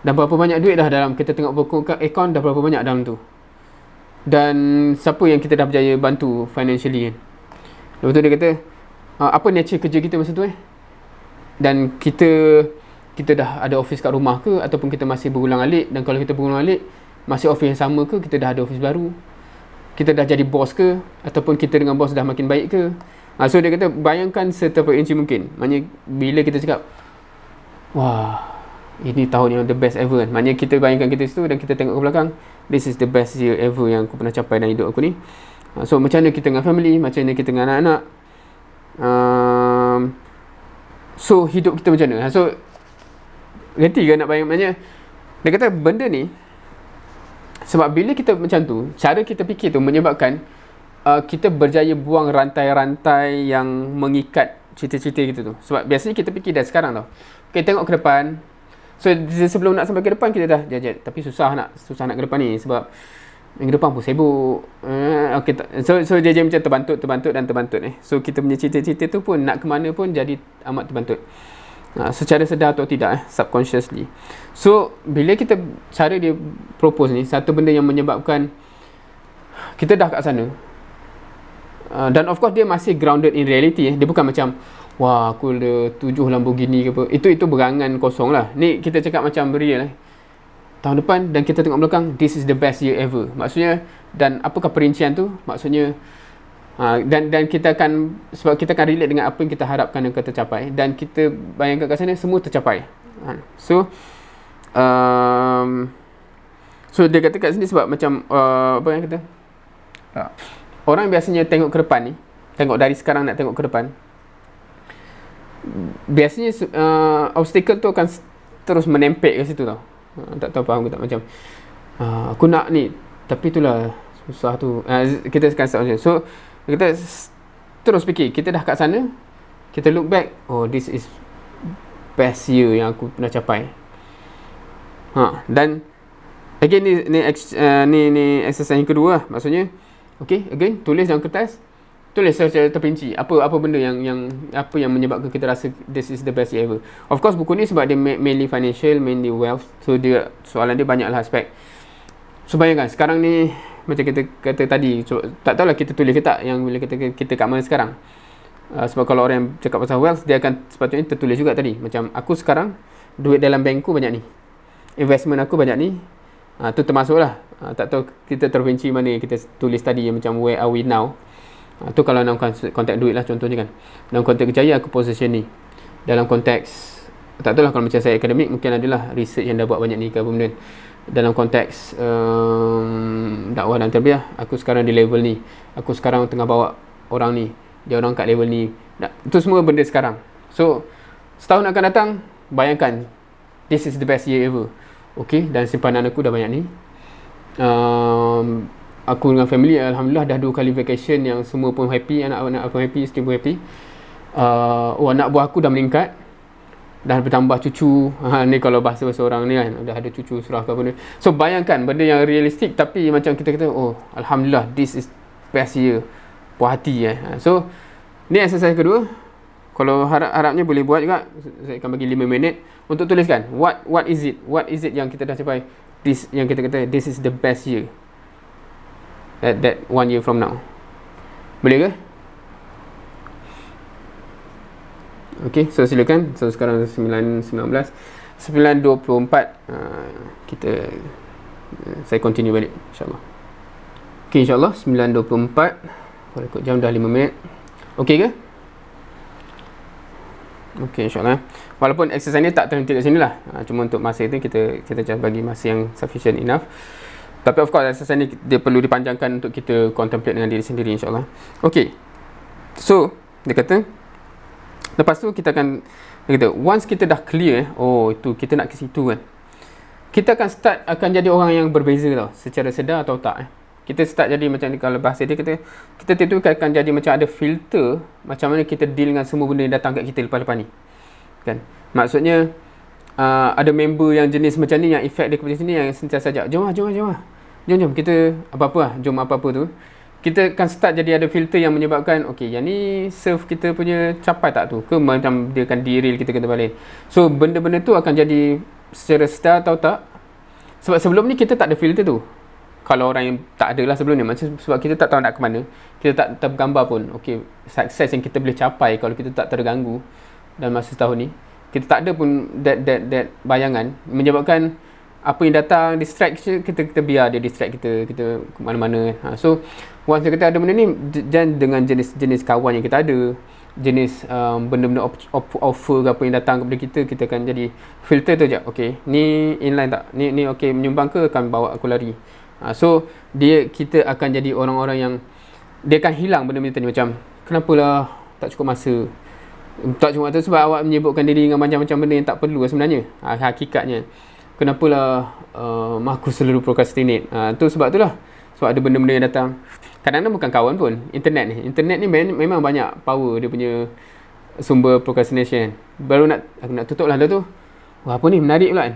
dan berapa banyak duit dah dalam, kita tengok buku akaun dah berapa banyak dalam tu, dan siapa yang kita dah berjaya bantu financially kan. Lepas tu dia kata apa nature kerja kita masa tu dan kita dah ada office kat rumah ke, ataupun kita masih berulang-alik, dan kalau kita berulang-alik masih office yang sama ke, kita dah ada office baru, kita dah jadi bos ke, ataupun kita dengan bos dah makin baik ke. So dia kata bayangkan seterperinci mungkin. Maknanya bila kita cakap wah, ini tahun yang the best ever kan, maknanya kita bayangkan kita situ dan kita tengok ke belakang, this is the best year ever yang aku pernah capai dalam hidup aku ni. So macam mana kita dengan family, macam mana kita dengan anak-anak, so hidup kita macam mana. So reti ke nak bayang. Maknanya dia kata benda ni, sebab bila kita macam tu, cara kita fikir tu menyebabkan kita berjaya buang rantai-rantai yang mengikat cita-cita kita tu. Sebab biasanya kita fikir dah sekarang tau, okay, tengok ke depan. So sebelum nak sampai ke depan kita dah jajat, tapi susah nak ke depan ni sebab minggu depan pun sibuk. Okay, so dia macam terbantut. So kita punya cita-cita tu pun nak ke mana pun jadi amat terbantut, secara sedar atau tidak, subconsciously. So bila kita, cara dia propose ni, satu benda yang menyebabkan kita dah kat sana, dan of course dia masih grounded in reality. Dia bukan macam wah, aku ada 7 Lamborghini ke apa. Itu berangan kosong lah. Ni kita cakap macam real tahun depan, dan kita tengok belakang, this is the best year ever. Maksudnya, dan apakah perincian tu? Maksudnya dan kita akan, sebab kita akan relate dengan apa yang kita harapkan yang kita capai, dan kita bayangkan kat sana semua tercapai. So dia kata kat sini sebab macam apa yang kata, orang biasanya tengok ke depan ni, tengok dari sekarang nak tengok ke depan, biasanya obstacle tu akan terus menempel ke situ tau. Tak tahu faham ke tak, macam aku nak ni tapi itulah susah tu. Kita akan start macam. So kita terus fikir, kita dah kat sana, kita look back, oh, this is best year yang aku pernah capai. Dan again ni exercise yang kedua lah. Maksudnya okay, again tulis dalam kertas, tulis secara terperinci apa benda yang apa yang menyebabkan kita rasa this is the best year ever. Of course buku ni sebab dia mainly financial, mainly wealth, so dia soalan dia banyak lah aspek. So bayangkan sekarang ni, macam kita kata tadi, tak tahulah kita tulis ke tak yang bila kita kat mana sekarang. Sebab kalau orang yang cakap pasal wealth, dia akan sepatutnya tertulis juga tadi. Macam aku sekarang duit dalam bankku banyak ni, investment aku banyak ni, tu termasuk lah. Tak tahu kita terperinci mana kita tulis tadi yang macam where are we now. Tu kalau dalam konteks duit lah contohnya kan. Dalam konteks kerjaya aku position ni. Dalam konteks, tak tahu lah kalau macam saya akademik, mungkin adalah research yang dah buat banyak ni ke apa benda. Dalam konteks dakwah dan tarbiyah, aku sekarang di level ni, aku sekarang tengah bawa orang ni, dia orang kat level ni. Itu semua benda sekarang. So setahun akan datang, bayangkan this is the best year ever. Okay, dan simpanan aku dah banyak ni. Aku dengan family alhamdulillah dah 2 kali vacation yang semua pun happy, anak-anak pun happy, isteri pun happy. Anak buah aku dah meningkat, dah bertambah cucu. Ni kalau bahasa orang ni kan, dah ada cucu surah ke apa ni. So bayangkan benda yang realistik, tapi macam kita kata, oh alhamdulillah this is best year, puas hati. So ni exercise kedua. Kalau harapnya boleh buat juga. Saya akan bagi 5 minit untuk tuliskan what is it yang kita dah capai, this yang kita kata this is the best year at that 1 year from now. Boleh ke? Okay, so silakan. So sekarang 9.24 kita saya continue balik insyaAllah. Okay, insyaAllah 9.24. Kalau ikut jam dah 5 minit. Okay ke? Okay, insyaAllah. Walaupun exercise ni tak terhenti kat sini lah. Cuma untuk masa itu kita just bagi masa yang sufficient enough. Tapi of course exercise ni dia perlu dipanjangkan untuk kita contemplate dengan diri sendiri, insyaAllah. Okay. So, dia kata, lepas tu kita akan, dia kata, once kita dah clear, oh itu kita nak ke situ kan. Kita akan start akan jadi orang yang berbeza tau, secara sedar atau tak. Kita start jadi macam ni, kalau bahasa dia kata, kita tiba-tiba akan jadi macam ada filter macam mana kita deal dengan semua benda yang datang kat kita lepas-lepas ni kan. Maksudnya ada member yang jenis macam ni, yang efek dia kepada sini, yang sentiasa ajak jom kita apa-apa lah, jom apa-apa tu, kita akan start jadi ada filter yang menyebabkan okay, yang ni serve kita punya capai tak tu ke, macam dia akan derail kita ke tempat lain. So benda-benda tu akan jadi secara sedar atau tak, sebab sebelum ni kita tak ada filter tu. Kalau orang yang tak ada lah sebelum ni, macam sebab kita tak tahu nak ke mana, kita tak tergambar pun okay, sukses yang kita boleh capai kalau kita tak terganggu dalam masa setahun ni, kita tak ada pun that bayangan, menyebabkan apa yang datang distract kita biar dia distract kita ke mana-mana. So once kita ada benda ni, dan dengan jenis kawan yang kita ada, jenis benda-benda offer ke apa yang datang kepada kita akan jadi filter tu je. Okay, ni inline tak, ni okay, menyumbang ke, akan bawa aku lari. So kita akan jadi orang-orang yang dia akan hilang benda-benda tadi, macam kenapalah tak cukup masa, tak cukup masa sebab awak menyebutkan diri dengan macam-macam benda yang tak perlu sebenarnya. Hakikatnya kenapalah aku selalu procrastinate. Tu sebab itulah, sebab ada benda-benda yang datang. Kadang-kadang bukan kawan pun, internet ni memang banyak power dia punya sumber procrastination. Baru aku nak tutup lah dah tu. Wah, apa ni menarik pula kan.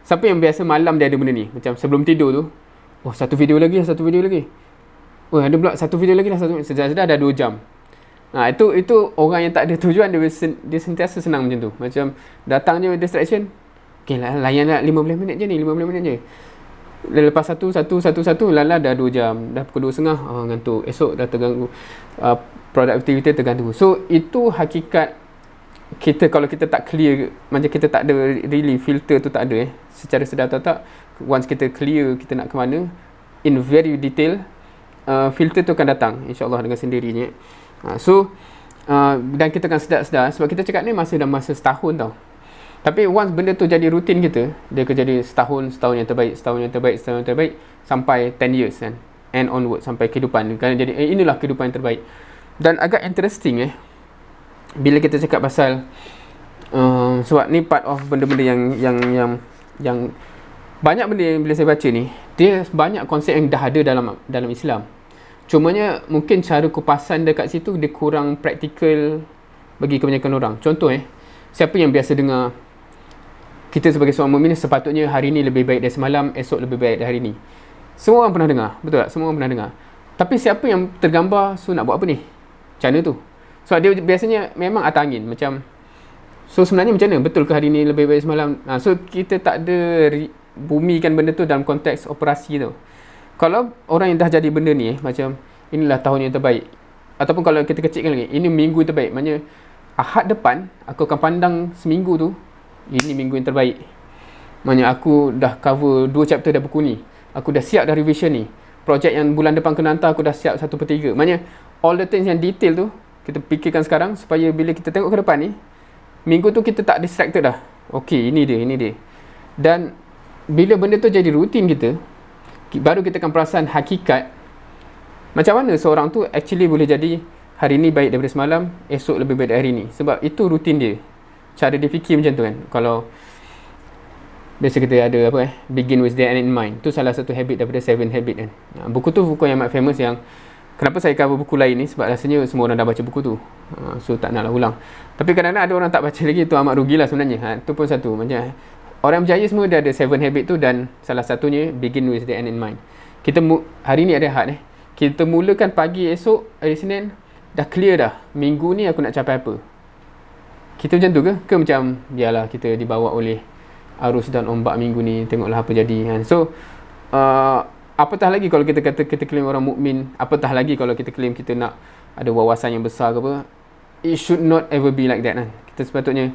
Siapa yang biasa malam dia ada benda ni, macam sebelum tidur tu, oh satu video lagi. Oh ada pula satu video lagi lah, sedar-sedar dah 2 jam. Itu orang yang tak ada tujuan, dia sentiasa senang macam tu. Macam datang je distraction, okay lah, layan lah 15 minit je. Lepas satu, lala dah 2 jam, dah pukul 2.30, ngantuk. Esok dah terganggu, productivity terganggu. So itu hakikat kita, kalau kita tak clear, macam kita tak ada really filter tu, tak ada secara sedar atau tak. Once kita clear kita nak ke mana in very detail, filter tu akan datang insyaAllah dengan sendirinya. Dan kita akan sedar sebab kita cakap ni masa setahun tau. Tapi once benda tu jadi rutin kita, dia akan jadi setahun yang terbaik sampai 10 years kan, and onward sampai kehidupan. Kan jadi inilah kehidupan yang terbaik. Dan agak interesting bila kita cakap pasal sebab ni part of benda-benda yang banyak benda yang bila saya baca ni, dia banyak konsep yang dah ada dalam Islam. Cumanya mungkin cara kupasan dekat situ dia kurang praktikal bagi kebanyakan orang. Contoh siapa yang biasa dengar kita sebagai seorang mukmin sepatutnya hari ni lebih baik dari semalam, esok lebih baik dari hari ni. Semua orang pernah dengar, betul tak? Semua orang pernah dengar. Tapi siapa yang tergambar, so nak buat apa ni? Macam mana tu? So dia biasanya memang atas angin, macam so sebenarnya macam mana? Betul ke hari ni lebih baik semalam? So kita tak ada bumikan benda tu dalam konteks operasi tu. Kalau orang yang dah jadi benda ni macam inilah tahun yang terbaik, ataupun kalau kita kecilkan lagi, ini minggu terbaik, maknanya Ahad depan aku akan pandang seminggu tu, ini minggu yang terbaik. Maknanya aku dah cover 2 chapter dah buku ni, aku dah siap dah revision ni, projek yang bulan depan kena hantar aku dah siap 1/3. Maknanya all the things yang detail tu kita fikirkan sekarang, supaya bila kita tengok ke depan ni, minggu tu kita tak distracted dah. Okay, ini dia. Dan bila benda tu jadi rutin kita, baru kita akan perasan hakikat macam mana seorang tu actually boleh jadi hari ni baik daripada semalam, esok lebih baik dari hari ni. Sebab itu rutin dia, cara dia fikir macam tu kan. Kalau biasa kita ada begin with the end in mind, tu salah satu habit daripada 7 habit kan. Buku tu buku yang amat famous, yang kenapa saya cover buku lain ni, sebab rasanya semua orang dah baca buku tu, so tak naklah ulang. Tapi kadang-kadang ada orang tak baca lagi, tu amat rugilah sebenarnya. Tu pun satu, macam orang berjaya semua dia ada 7 habit tu, dan salah satunya begin with the end in mind. Kita hari ni ada Ahad kita mulakan pagi esok hari Senin, dah clear dah, minggu ni aku nak capai apa. Kita macam tu ke macam biarlah kita dibawa oleh arus dan ombak minggu ni, tengoklah apa jadi kan. So apatah lagi kalau kita kata kita claim orang mukmin, apatah lagi kalau kita claim kita nak ada wawasan yang besar ke apa. It should not ever be like that kan. Kita sepatutnya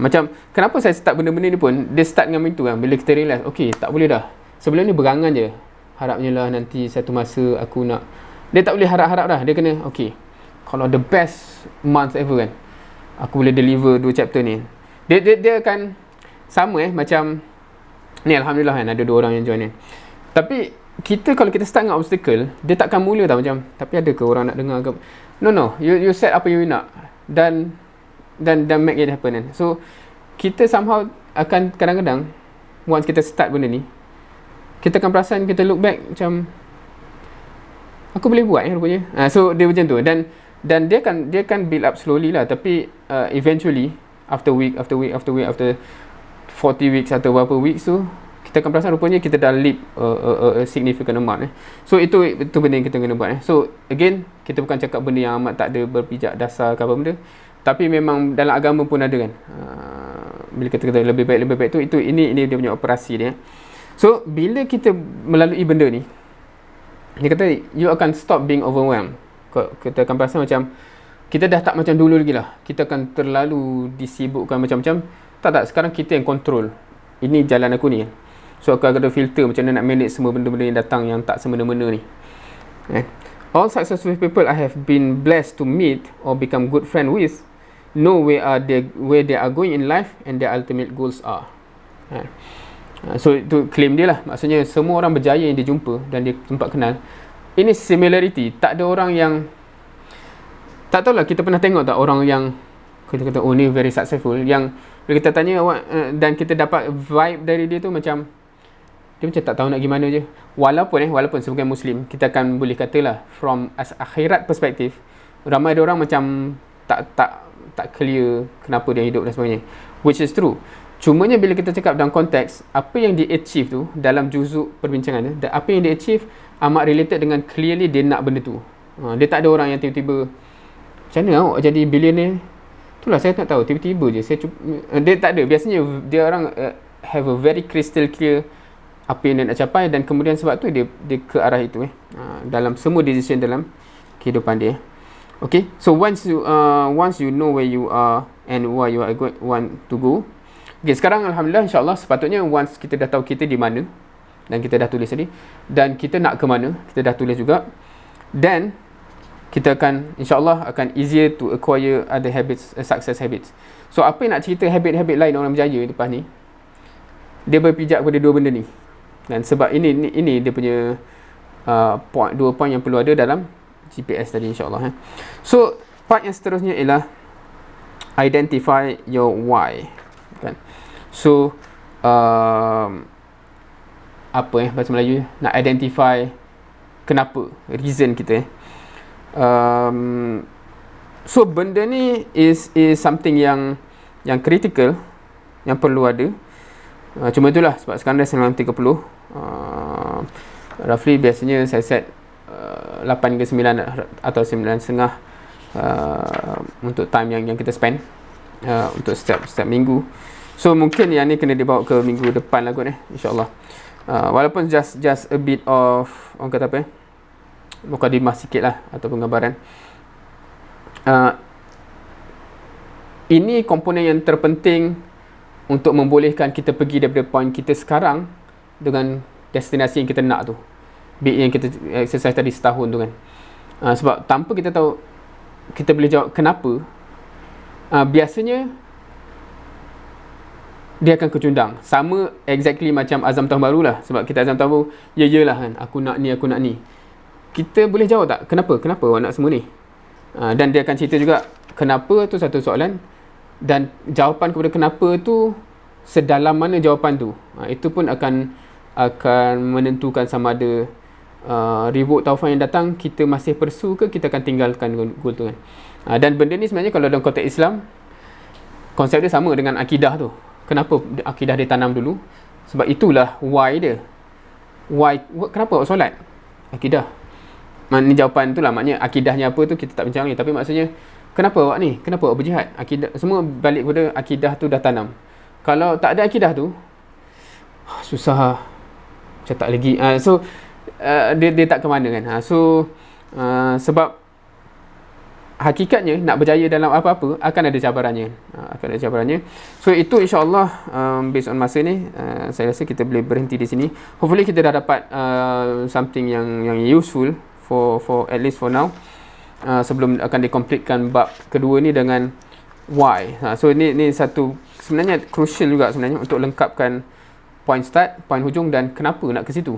macam kenapa saya start benda-benda ni pun, dia start dengan itu kan. Bila kita realise tak boleh dah, sebelum ni berangan je, harapnya lah nanti satu masa aku nak. Dia tak boleh harap-harap dah, dia kena kalau the best month ever kan, aku boleh deliver 2 chapter ni. Dia akan sama macam ni, alhamdulillah kan ada 2 orang yang join ni. Tapi kita kalau kita start dengan obstacle, dia takkan mula tau macam tapi ada ke orang nak dengar ke. No, you set apa yang you nak dan make it happen kan. So kita somehow akan kadang-kadang once kita start benda ni, kita akan perasan, kita look back macam aku boleh buat rupanya. So dia macam tu dan dia akan build up slowly lah, tapi eventually after 40 weeks atau berapa weeks tu, kita akan perasan rupanya kita dah leap a significant amount. So itu benda yang kita kena buat. So again, kita bukan cakap benda yang amat tak ada berpijak dasar ke apa benda, tapi memang dalam agama pun ada kan. Bila kita kata lebih baik tu, ini dia punya operasi dia. So bila kita melalui benda ni, dia kata you akan stop being overwhelmed. Kita akan perasan macam kita dah tak macam dulu lagi lah. Kita akan terlalu disibukkan macam-macam. Tak, sekarang kita yang control. Ini jalan aku ni. So aku ada filter macam mana nak manage semua benda-benda yang datang yang tak semena-mena ni. All successful people I have been blessed to meet or become good friend with know where they are going in life and their ultimate goals are. So itu claim dia lah. Maksudnya semua orang berjaya yang dia jumpa dan dia sempat kenal, ini similarity. Tak ada orang yang, tak tahulah, kita pernah tengok tak orang yang kita kata oh ni very successful, yang bila kita tanya dan kita dapat vibe dari dia tu macam dia macam tak tahu nak gimana je. Walaupun sebagai Muslim, kita akan boleh katalah from akhirat perspektif, ramai ada orang macam tak clear kenapa dia hidup dan sebagainya, which is true. Cumanya bila kita cakap dalam konteks apa yang dia achieve tu dalam juzuk perbincangan dia, apa yang dia achieve amat related dengan clearly dia nak benda tu. Dia tak ada orang yang tiba-tiba macam mana awak jadi billionaire. Itulah saya tak tahu, tiba-tiba je saya dia tak ada. Biasanya dia orang have a very crystal clear apa yang dia nak capai, dan kemudian sebab tu dia ke arah itu dalam semua decision dalam kehidupan dia. Okay, so once you know where you are and where you are want to go. Okay, sekarang alhamdulillah insyaAllah sepatutnya once kita dah tahu kita di mana dan kita dah tulis tadi dan kita nak ke mana, kita dah tulis juga, dan kita akan insyaAllah akan easier to acquire other habits, success habits. So apa yang nak cerita habit-habit lain orang berjaya lepas ni, dia berpijak pada 2 benda ni. Dan sebab ini dia punya 2 point yang perlu ada dalam GPS tadi insyaAllah. So part yang seterusnya ialah identify your why kan. So apa bahasa Melayu, nak identify kenapa, reason kita. So benda ni is something yang critical, yang perlu ada. Cuma itulah sebab sekarang dah 9.30, roughly biasanya saya set 8 hingga 9 atau 9.30 untuk time yang kita spend untuk setiap minggu. So mungkin yang ni kena dibawa ke minggu depan lah kot insyaAllah. Walaupun just a bit of, orang kata apa mukadimah sikit lah ataupun gambaran. Ini komponen yang terpenting untuk membolehkan kita pergi daripada point kita sekarang dengan destinasi yang kita nak tu, be yang kita exercise tadi setahun tu kan. Sebab tanpa kita tahu, kita boleh jawab kenapa, biasanya dia akan kecundang. Sama exactly macam azam tahun baru lah. Sebab kita azam tahun baru, yalah kan, aku nak ni. Kita boleh jawab tak kenapa awak nak semua ni, dan dia akan cerita juga kenapa tu satu soalan, dan jawapan kepada kenapa tu sedalam mana jawapan tu, itu pun akan menentukan sama ada reward taufan yang datang kita masih pursue ke kita akan tinggalkan goal tu kan. Dan benda ni sebenarnya kalau dalam konteks Islam, konsep dia sama dengan akidah tu. Kenapa akidah dia tanam dulu? Sebab itulah why dia. Kenapa awak solat? Akidah. Ni jawapan tu lah, maknanya akidahnya apa tu kita tak bincang ni, tapi maksudnya kenapa awak ni? Kenapa awak berjihad? Akidah semua balik kepada akidah tu dah tanam. Kalau tak ada akidah tu susah, macam tak lagi. Dia tak ke mana kan. Sebab hakikatnya nak berjaya dalam apa-apa akan ada cabarannya. So itu insyaAllah based on masa ni, saya rasa kita boleh berhenti di sini. Hopefully kita dah dapat something yang useful for at least for now, sebelum akan dikompletkan bab kedua ni dengan why. So ni satu sebenarnya crucial juga sebenarnya untuk lengkapkan point start, point hujung dan kenapa nak ke situ.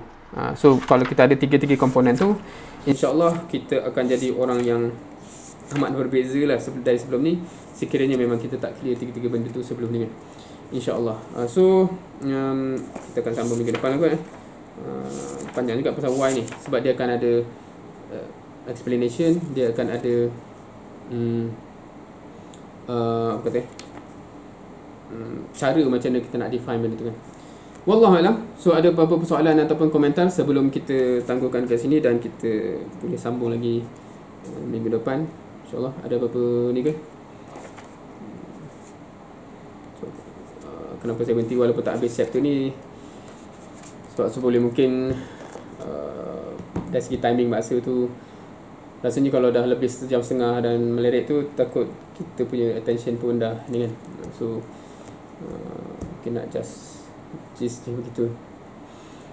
So kalau kita ada tiga-tiga komponen tu, insya-Allah kita akan jadi orang yang amat berbeza lah dari sebelum ni, sekiranya memang kita tak clear tiga-tiga benda tu sebelum ni kan. InsyaAllah. Kita akan sambung minggu depan lah kot. Panjang juga pasal why ni, sebab dia akan ada explanation, dia akan ada apa kata cara macam mana kita nak define benda tu kan. Wallahualam. So ada apa-apa persoalan ataupun komentar sebelum kita tangguhkan kat sini dan kita boleh sambung lagi minggu depan insyaAllah. Ada apa-apa ni ke? Kenapa saya berhenti walaupun tak habis chapter ni? Sebab boleh mungkin dari segi timing masa tu, rasanya kalau dah lebih sejam setengah dan meleret tu, takut kita punya attention pun dah ni kan. So mungkin nak just begitu.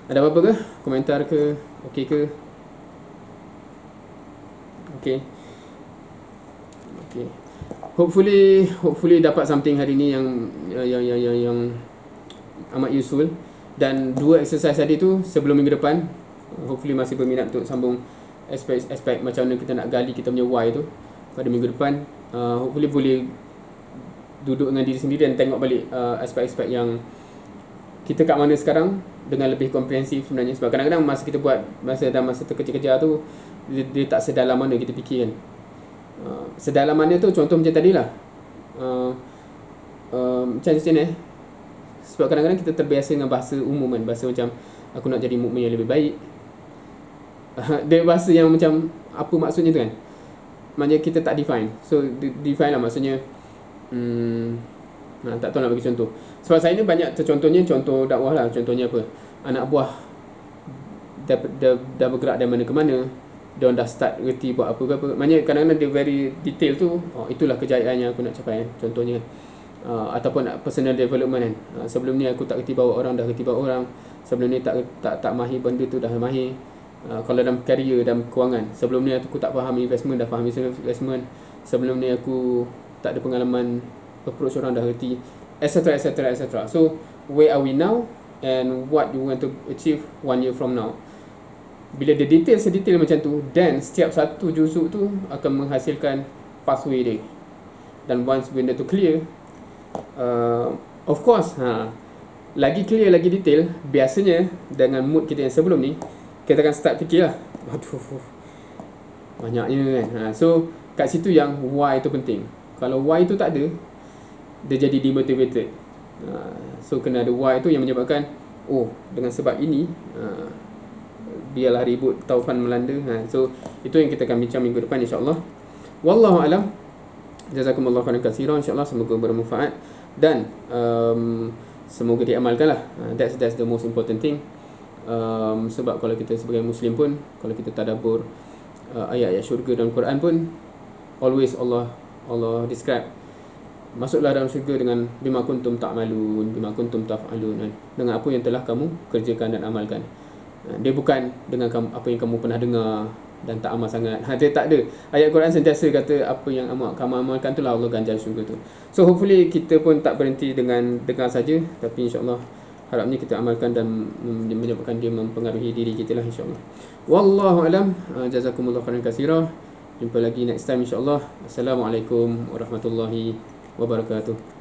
Ada apa-apa ke? Komentar ke? Okey ke? Okey. Hopefully dapat something hari ni yang amat useful. Dan 2 exercise tadi tu sebelum minggu depan, hopefully masih berminat untuk sambung aspek macam mana kita nak gali kita punya why tu pada minggu depan. Hopefully boleh duduk dengan diri sendiri dan tengok balik aspek-aspek yang kita kat mana sekarang dengan lebih komprehensif sebenarnya. Sebab kadang-kadang masa kita buat masa terkejar-kejar tu, dia tak sedalam mana kita fikir kan. Sedalam mana tu contoh macam tadi lah, macam ni. Sebab kadang-kadang kita terbiasa dengan bahasa umum kan, bahasa macam aku nak jadi mukmin yang lebih baik. Dia bahasa yang macam apa maksudnya tu kan, maknanya kita tak define. So define lah maksudnya tak tahu nak bagi contoh. Sebab saya ni banyak tercontohnya contoh dakwah lah. Contohnya apa, anak buah dah bergerak dari mana ke mana, dia dah start reti buat apa ke apa. Maknanya kadang-kadang dia very detail tu, itulah kejayaan yang aku nak capai kan, contohnya. Ataupun personal development kan. Sebelum ni aku tak reti bawa orang, dah reti bawa orang. Sebelum ni tak mahir benda tu, dah mahir. Kalau dalam career, dalam kewangan, sebelum ni aku tak faham investment, dah faham investment. Sebelum ni aku tak ada pengalaman approach orang, dah reti, etc. So where are we now and what you want to achieve 1 year from now. Bila dia sedetail macam tu, then setiap satu juzuk tu akan menghasilkan pathway dia. Dan once benda tu clear, of course lagi clear, lagi detail, biasanya dengan mood kita yang sebelum ni, kita akan start fikir lah, aduh banyaknya kan. So kat situ yang why tu penting. Kalau why tu tak ada, dia jadi demotivated. So kena ada why tu yang menyebabkan, dengan sebab ini biarlah ribut taufan melanda. So itu yang kita akan bincang minggu depan insya-Allah. Wallahu alam. Jazakumullahu khairan katsiran. Insya-Allah semoga bermanfaat dan semoga diamalkan lah. That's the most important thing. Sebab kalau kita sebagai Muslim pun, kalau kita tadabbur ayat-ayat syurga dalam Quran pun, always Allah describe, masuklah dalam syurga dengan bima kuntum ta'malun, bima kuntum taf'alun, dengan apa yang telah kamu kerjakan dan amalkan. Dia bukan dengan apa yang kamu pernah dengar dan tak amal sangat. Dia tak ada. Ayat Quran sentiasa kata apa yang kamu amalkan itulah Allah ganjar syurga tu. So hopefully kita pun tak berhenti dengan dengar saja, tapi insya-Allah harapnya kita amalkan dan menyebabkan dia mempengaruhi diri kita lah insya-Allah. Wallahu alam. Jazakumullahu khairan katsira. Jumpa lagi next time insya-Allah. Assalamualaikum warahmatullahi wabarakatuh.